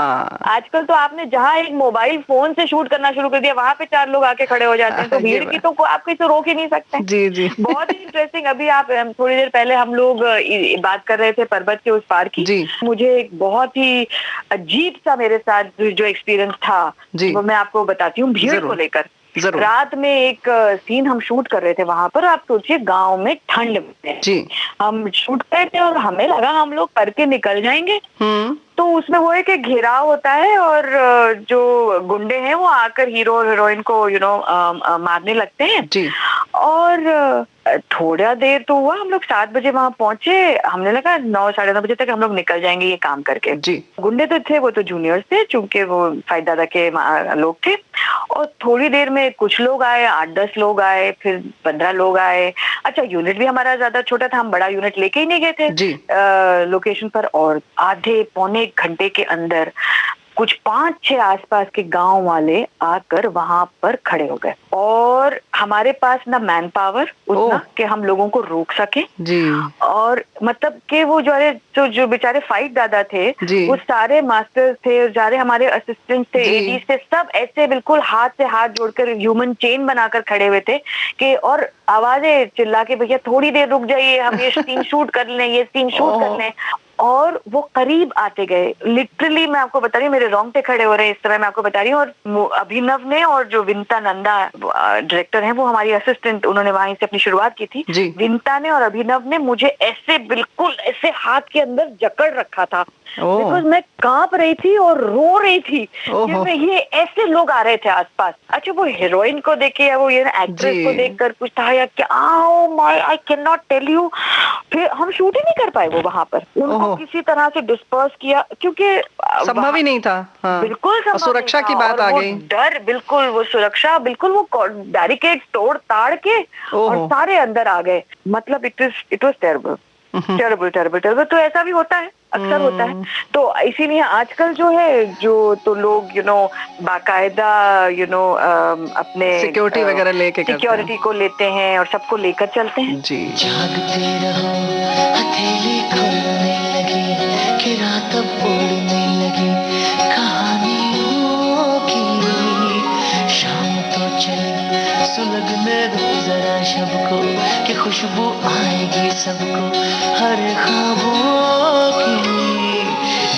आजकल तो आपने जहाँ एक मोबाइल फोन से शूट करना शुरू कर दिया, वहां पे 4 लोग आके खड़े हो जाते हैं, तो भीड़ की तो आप किसी को रोक ही नहीं सकते। जी जी, बहुत ही इंटरेस्टिंग। अभी आप थोड़ी देर पहले हम लोग बात कर रहे थे पर्वत के उस पार की। मुझे एक बहुत ही अजीब सा मेरे साथ जो एक्सपीरियंस था, वो मैं आपको बताती हूँ भीड़ को लेकर। रात में एक सीन हम शूट कर रहे थे वहां पर। आप सोचिए, गांव में ठंड में हम शूट कर रहे थे और हमें लगा हम लोग करके निकल जाएंगे, तो उसमें वो है कि घेराव होता है और जो गुंडे हैं वो आकर हीरो और हीरोइन को मारने लगते हैं जी। और थोड़ा देर तो हुआ, हम लोग 7 बजे वहां पहुंचे, हमने लगा 9 साढ़े 9 बजे तक हम लोग निकल जाएंगे ये काम करके जी। गुंडे तो थे, वो तो जूनियर्स थे चूंकि वो फाइद दादा के लोग थे। और थोड़ी देर में कुछ लोग आए, 8-10 लोग आए, फिर 15 लोग आए। अच्छा, यूनिट भी हमारा ज्यादा छोटा था, हम बड़ा यूनिट लेके ही नहीं गए थे लोकेशन पर। और आधे पौने घंटे के अंदर कुछ 5-6 आसपास के गांव वाले आकर वहां पर खड़े हो गए और हमारे पास ना मैन पावर उतना कि हम लोगों को रोक सके जी। और मतलब कि वो जो बेचारे फाइट दादा थे वो सारे मास्टर्स थे, सारे हमारे असिस्टेंट थे, एडीज थे, सब ऐसे बिल्कुल हाथ से हाथ जोड़कर ह्यूमन चेन बनाकर खड़े हुए थे कि और आवाजें चिल्ला के भैया थोड़ी देर रुक जाइए, हम ये सीन शूट कर लें, ये सीन शूट कर लें। और वो करीब आते गए, लिटरली मैं आपको बता रही हूँ, मेरे रोंगटे खड़े हो रहे हैं इस तरह मैं आपको बता रही हूँ। और अभिनव ने और जो विंता नंदा डायरेक्टर हैं वो हमारी असिस्टेंट, उन्होंने वहीं से अपनी शुरुआत की थी। विंता ने और अभिनव ने मुझे ऐसे बिल्कुल ऐसे हाथ के अंदर जकड़ रखा था बिकॉज मैं कांप रही थी और रो रही थी कि ये ऐसे लोग आ रहे थे आसपास। अच्छा, वो हीरोइन को देखे या वो ये एक्ट्रेस को देखकर कुछ था या क्या, I can not tell you. फिर हम शूट ही नहीं कर पाए वो वहां पर, उनको किसी तरह से डिस्पर्स किया क्योंकि संभव ही नहीं था। हाँ। बिल्कुल सुरक्षा की बात आ गई, डर, बिल्कुल वो सुरक्षा, बिल्कुल वो बैरिकेड तोड़ ताड़ के और सारे अंदर आ गए। मतलब it was terrible terrible terrible terrible. तो ऐसा भी होता है, अक्सर होता है। तो इसीलिए आजकल जो है तो लोग बाकायदा अपने सिक्योरिटी वगैरह लेके सिक्योरिटी को लेते हैं और सबको लेकर चलते हैं जी। जागते रहो, हथेली खोलने लगी कि रात अब उड़ने लगी कहानियों की। शाम तो चली सुलगने दो जरा शब को कि खुशबू आएगी सबको हर ख्वाबों की।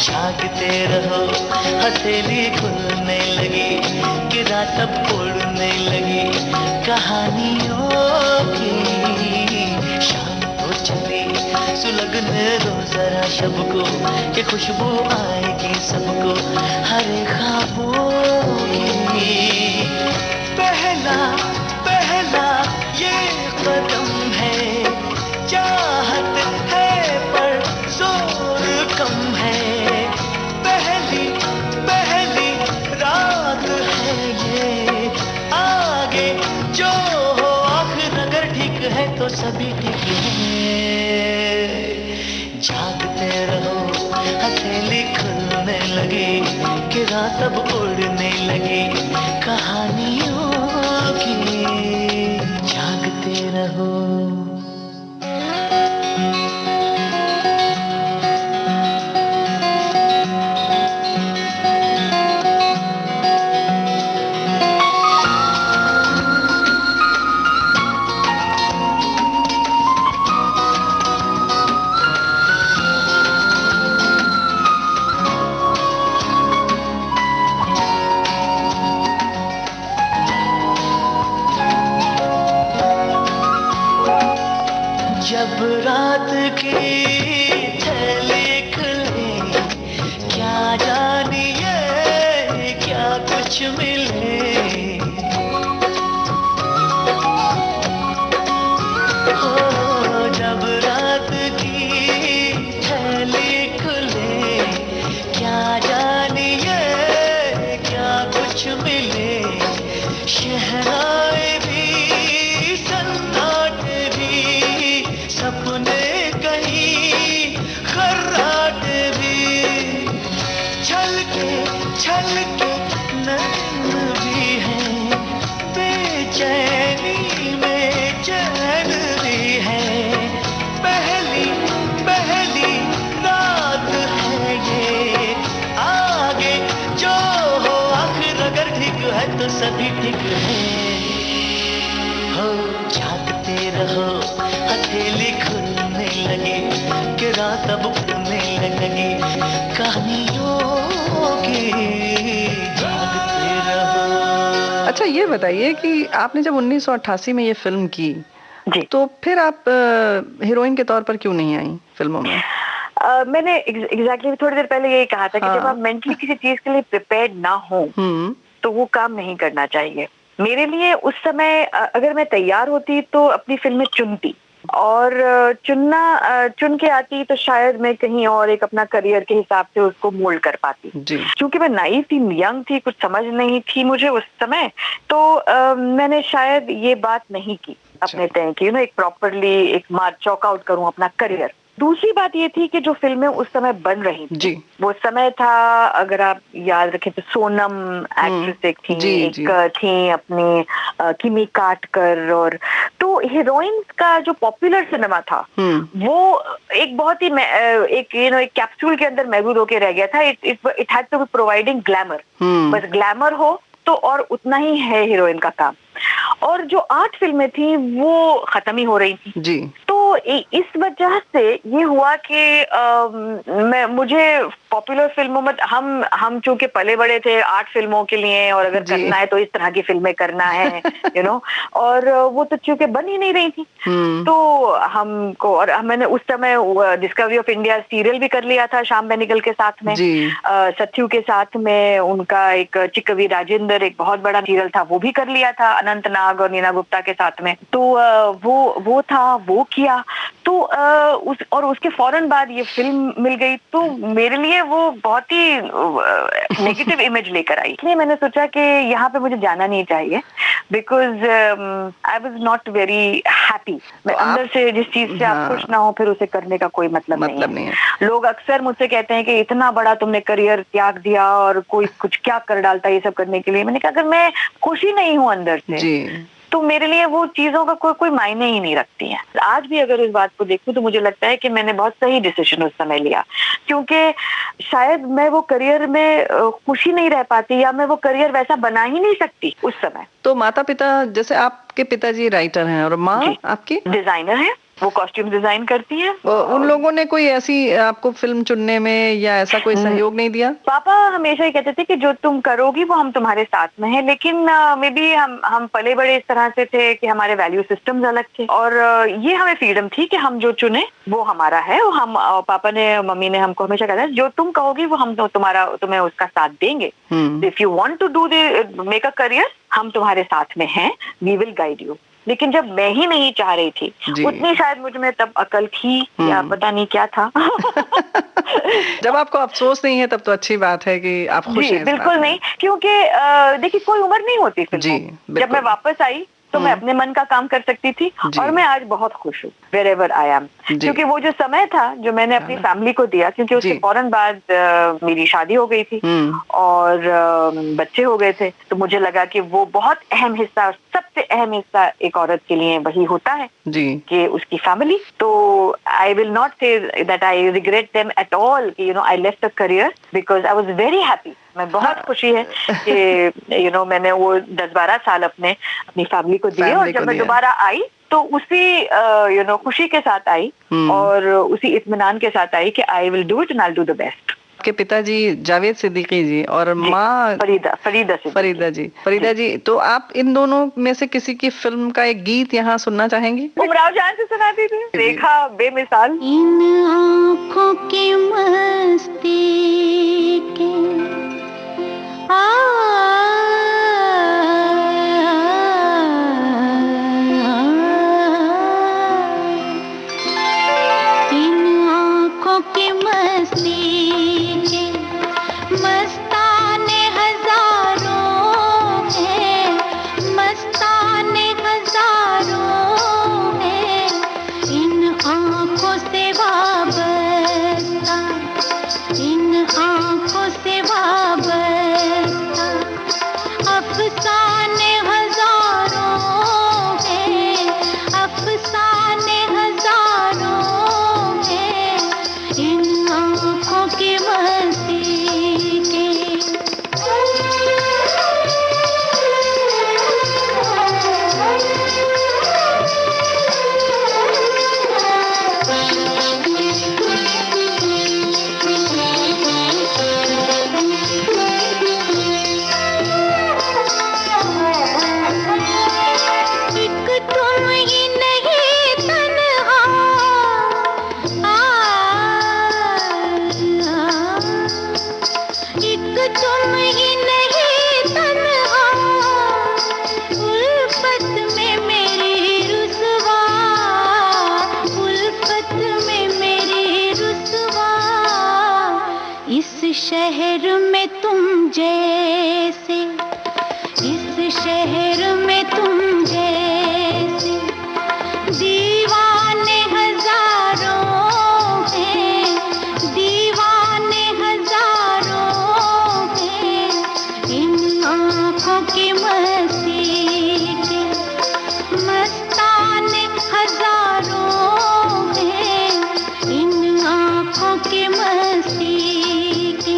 जागते रहो, हथेली खुलने लगी कि रात अब उड़ने लगी कहानियों की। शाम तो चली सुलगने दो जरा शब को कि खुशबू आएगी सबको हर ख्वाबों की। पहला पहला ये कदम है, चाहत है पर जोर कम है। पहली पहली रात है ये, आगे जो हो आखिर अगर ठीक है तो सभी ठीक है। जागते रहो, हथेली खुलने लगी कि रात अब उड़ने लगी कहानियों की। जागते रहो। जब रात की थैली खुले, क्या जानिए क्या कुछ मिले। हो जब रात की थैली खुले, क्या जानिए क्या कुछ मिले। शहनाई भी सन्नाटे भी सपने कहीं खर्राट भी, छलके छलके नैन भी है, बेचैनी में चैन भी है। पहली पहली रात है ये, आगे जो हो आखिर अगर ठीक है तो सभी ठीक है। हो जागते रहो, हथेली खुलने लगी कि रात अब उड़ने लगी कहानियों की। जागते रहो। अच्छा, ये बताइए कि आपने जब 1988 में ये फिल्म की जी, तो फिर आप हीरोइन के तौर पर क्यों नहीं आई फिल्मों में? मैंने एग्जैक्टली थोड़ी देर पहले यही कहा था कि जब आप मेंटली किसी चीज के लिए प्रिपेयर्ड ना हो तो वो काम नहीं करना चाहिए। मेरे लिए उस समय अगर मैं तैयार होती तो अपनी फिल्में चुनती, और चुन के आती तो शायद मैं कहीं और एक अपना करियर के हिसाब से उसको मोल्ड कर पाती। क्योंकि मैं नाइव थी, यंग थी, कुछ समझ नहीं थी मुझे उस समय, तो मैंने शायद ये बात नहीं की अपने तय की, एक प्रॉपरली एक चॉक आउट करूं अपना करियर। दूसरी बात ये थी कि जो फिल्में उस समय बन रही थी, वो समय था, अगर आप याद रखें तो सोनम एक्ट्रेस एक थी, एक थी अपनी किमी काटकर, और तो हीरोइंस का जो पॉपुलर सिनेमा था वो एक बहुत ही एक एक कैप्सूल के अंदर महदूद होके रह गया था। It had to be providing glamour, बस ग्लैमर हो तो और उतना ही है हीरोइन का काम। और जो 8 फिल्में थी वो खत्म ही हो रही थी तो इस वजह से ये हुआ कि मुझे पॉपुलर फिल्मों में हम चूंकि पले बड़े थे 8 फिल्मों के लिए, और अगर करना है तो इस तरह की फिल्में करना है और वो तो चूंकि बन ही नहीं रही थी तो हमको, और मैंने उस समय डिस्कवरी ऑफ इंडिया सीरियल भी कर लिया था श्याम बेनेगल के साथ में, सत्यू के साथ में उनका एक चिकवी राजेंद्र एक बहुत बड़ा सीरियल था वो भी कर लिया था अनंतनाग और नीना गुप्ता के साथ में, तो वो था, वो किया तो और उसके फौरन बाद ये फिल्म मिल गई तो मेरे लिए वो बहुत ही नेगेटिव इमेज लेकर आई। इसलिए मैंने सोचा कि यहाँ पे मुझे जाना नहीं चाहिए, because I was not very happy. मैं अंदर से जिस चीज से आप खुश ना हो फिर उसे करने का कोई मतलब नहीं है। लोग अक्सर मुझसे कहते हैं कि इतना बड़ा तुमने करियर त्याग दिया और कोई कुछ क्या कर डालता ये सब करने के लिए। मैंने कहा अगर मैं खुशी नहीं हूँ अंदर से तो मेरे लिए वो चीजों का कोई मायने ही नहीं रखती हैं। आज भी अगर इस बात को देखूं तो मुझे लगता है कि मैंने बहुत सही डिसीजन उस समय लिया, क्योंकि शायद मैं वो करियर में खुशी नहीं रह पाती या मैं वो करियर वैसा बना ही नहीं सकती उस समय। तो माता पिता, जैसे आपके पिताजी राइटर हैं और माँ आपकी डिजाइनर है, वो कॉस्ट्यूम डिजाइन करती है। उन लोगों ने कोई ऐसी आपको फिल्म चुनने में या ऐसा कोई सहयोग नहीं दिया? पापा हमेशा ही कहते थे कि जो तुम करोगी वो हम तुम्हारे साथ में है, लेकिन मे बी हम पले बड़े इस तरह से थे कि हमारे वैल्यू सिस्टम्स अलग थे और ये हमें फ्रीडम थी कि हम जो चुने वो हमारा है। और हम पापा ने मम्मी ने हमको हमेशा कहा जो तुम कहोगी वो हम तुम्हें उसका साथ देंगे। If you want to do make a career, हम तुम्हारे साथ में हैं, वी विल गाइड यू। लेकिन जब मैं ही नहीं चाह रही थी उतनी शायद मुझ में तब अकल थी या पता नहीं क्या था। जब आपको अफसोस नहीं है तब तो अच्छी बात है कि आप खुश हैं। बिल्कुल नहीं, क्योंकि देखिए कोई उम्र नहीं होती फिर। जब मैं वापस आई तो मैं अपने मन का काम कर सकती थी और मैं आज बहुत खुश हूँ wherever I am, क्योंकि वो जो समय था जो मैंने अपनी फैमिली को दिया, क्योंकि उसके फौरन बाद मेरी शादी हो गई थी और बच्चे हो गए थे, तो मुझे लगा कि वो बहुत अहम हिस्सा, सबसे अहम हिस्सा एक औरत के लिए वही होता है कि उसकी फैमिली। तो I will not say that I regret them at all कि I left a career because I was very happy। मैं बहुत खुशी है कि मैंने वो 10-12 साल अपनी फैमिली को दिए और जब मैं दोबारा आई तो उसी खुशी के साथ आई और उसी इत्मीनान के साथ आई कि I will do it and I will do the best. आपके पिताजी जावेद सिद्दीकी जी और माँ फरीदा जी, तो आप इन दोनों में से किसी की फिल्म का एक गीत यहाँ सुनना चाहेंगी? उमराव जान से सुना दीजिए, रेखा बेमिसाल। इन आँखों की मस्ती के इन आँखों की मस्ती के मस्ताने हजारों हैं, मस्ताने हजारों हैं, इन आँखों से वाबस्ता, इन आँखों से वाबस्ता, अफसाने हजारों हैं, अफसाने हजारों हैं, इन आँखों की मस्ती के। शहर में तुम जैसे, इस शहर में तुम जैसे दीवाने हजारों हैं, दीवाने हजारों हैं, इन आँखों की मस्ती के मस्ताने हजारों हैं, इन आँखों की मस्ती के।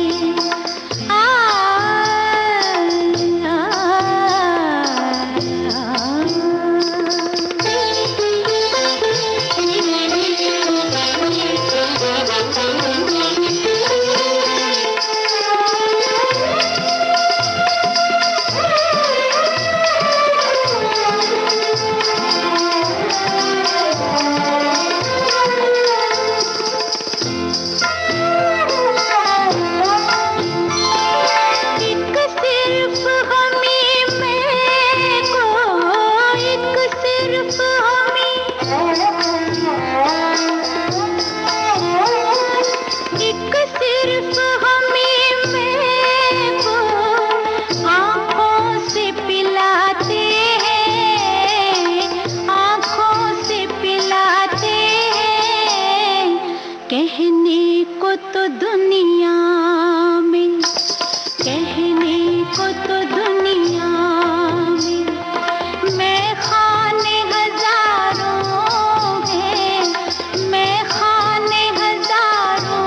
कहने को तो दुनिया में, कहने को तो दुनिया में मैं खाने हजारों हैं, मैं खाने हजारों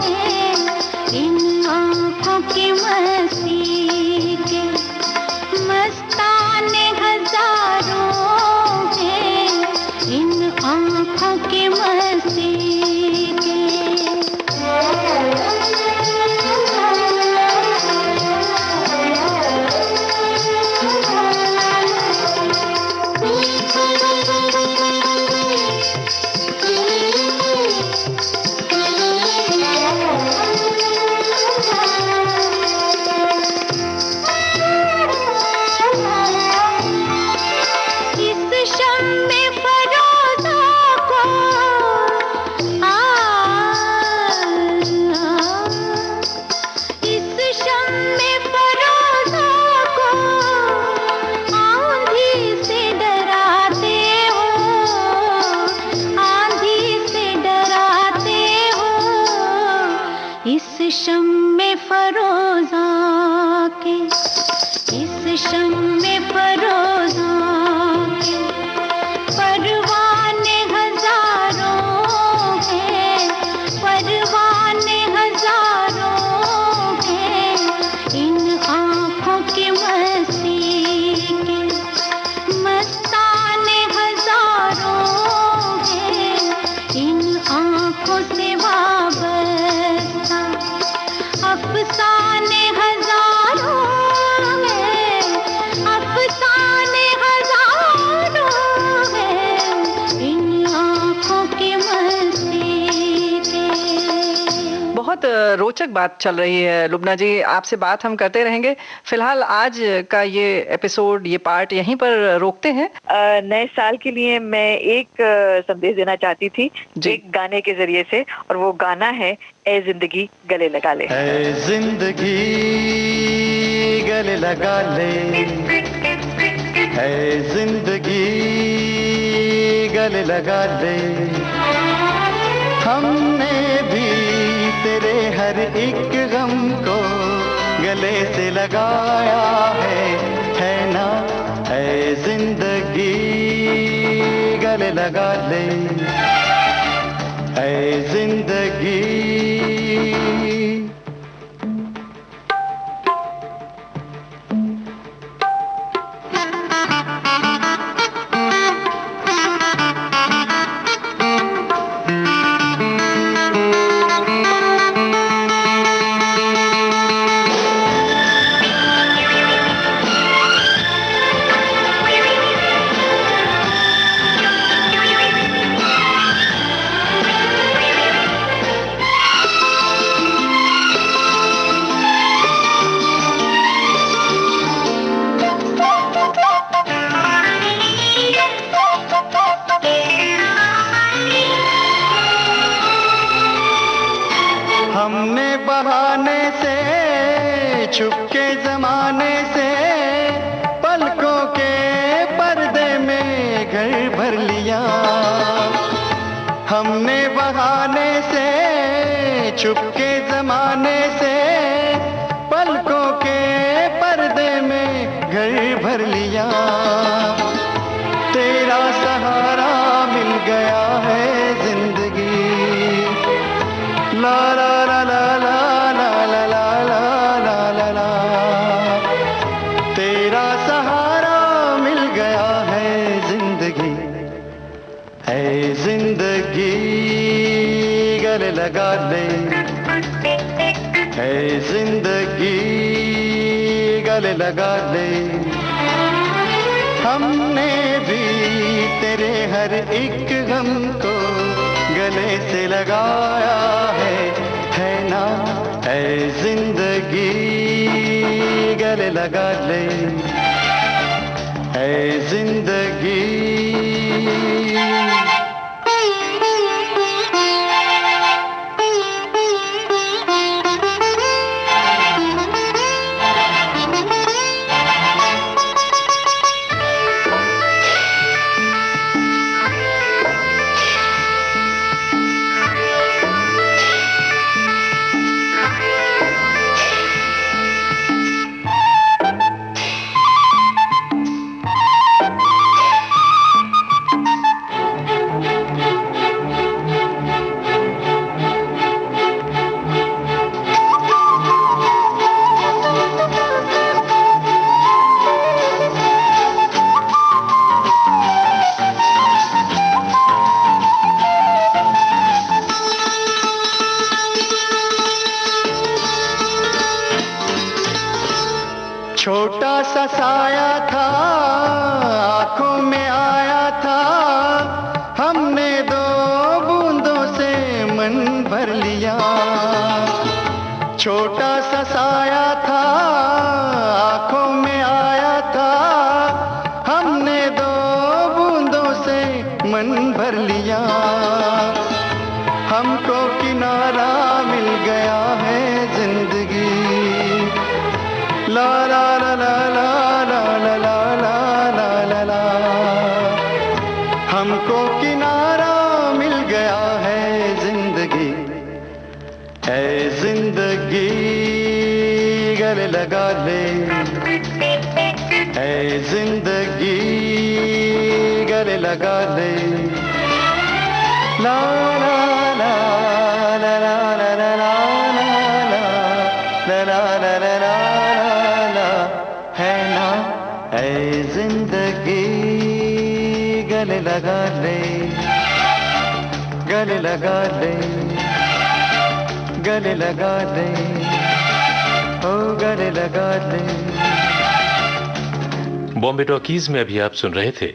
हैं, इन आँखों की मस्ती के मस्ताने हजारों हैं, इन आँखों की मस्ती शम्मे फरोज़ा के, इस शम्मे फरोज़ा के परवाने हजारों हैं, परवाने हजारों हैं, इन आँखों की मस्ती के मस्ताने हजारों हैं, इन आँखों से वाबस्ता अफसाने हजारों हैं, अफसाने हजारों हैं, इन आँखों की मस्ती के। बहुत रोचक बात चल रही है लुबना जी, आपसे बात हम करते रहेंगे। फिलहाल आज का ये एपिसोड, ये पार्ट यहीं पर रोकते हैं। नए साल के लिए मैं एक संदेश देना चाहती थी एक गाने के जरिए से, और वो गाना है ए जिंदगी गले लगा ले। ए जिंदगी गले लगा ले, ए जिंदगी गले लगा ले, हमने भी तेरे हर एक गम को गले से लगाया है ना। ए जिंदगी गले लगा ले, ए जिंदगी। छुपके जमाने से पलकों के पर्दे में घर भर लिया। हमने बहाने से छुपके जमाने से पलकों के पर्दे में घर भर लिया। तेरा सहारा मिल गया है जिंदगी। ला ला ला ला ला ला ला ला ला ला ला। तेरा सहारा मिल गया है जिंदगी। है जिंदगी गले लगा ले। है जिंदगी गले लगा ले। हमने भी तेरे हर एक गम को गले से लगाया है ना। है जिंदगी गले लगा ले। है जिंदगी। छोटा सा साया था आंखों में आया था। हमने दो बूंदों से मन भर लिया। छोटा सा साया था आंखों में आया था। हमने दो बूंदों से मन भर लिया। हमको किनारा मिल गया है जिंदगी। ला ला ला ला ला ला ला ला ला ला ला। हमको किनारा मिल गया है जिंदगी। है जिंदगी गले लगा ले। है जिंदगी गले लगा ले। ला ला ला ला ला ला ला ला ला ला ला ला। है ना। है जिंदगी गले लगा ले। गले लगा ले। गले लगा ले। ओ गले लगा ले। बॉम्बे टॉकीज में अभी आप सुन रहे थे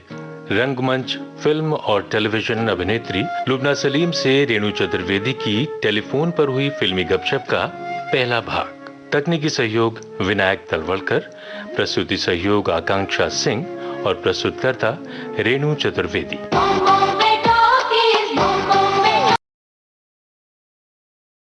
रंगमंच फिल्म और टेलीविजन अभिनेत्री लुबना सलीम से रेणु चतुर्वेदी की टेलीफोन पर हुई फिल्मी गपशप का पहला भाग। तकनीकी सहयोग विनायक तलवलकर, प्रस्तुति सहयोग आकांक्षा सिंह और प्रस्तुतकर्ता रेणु चतुर्वेदी।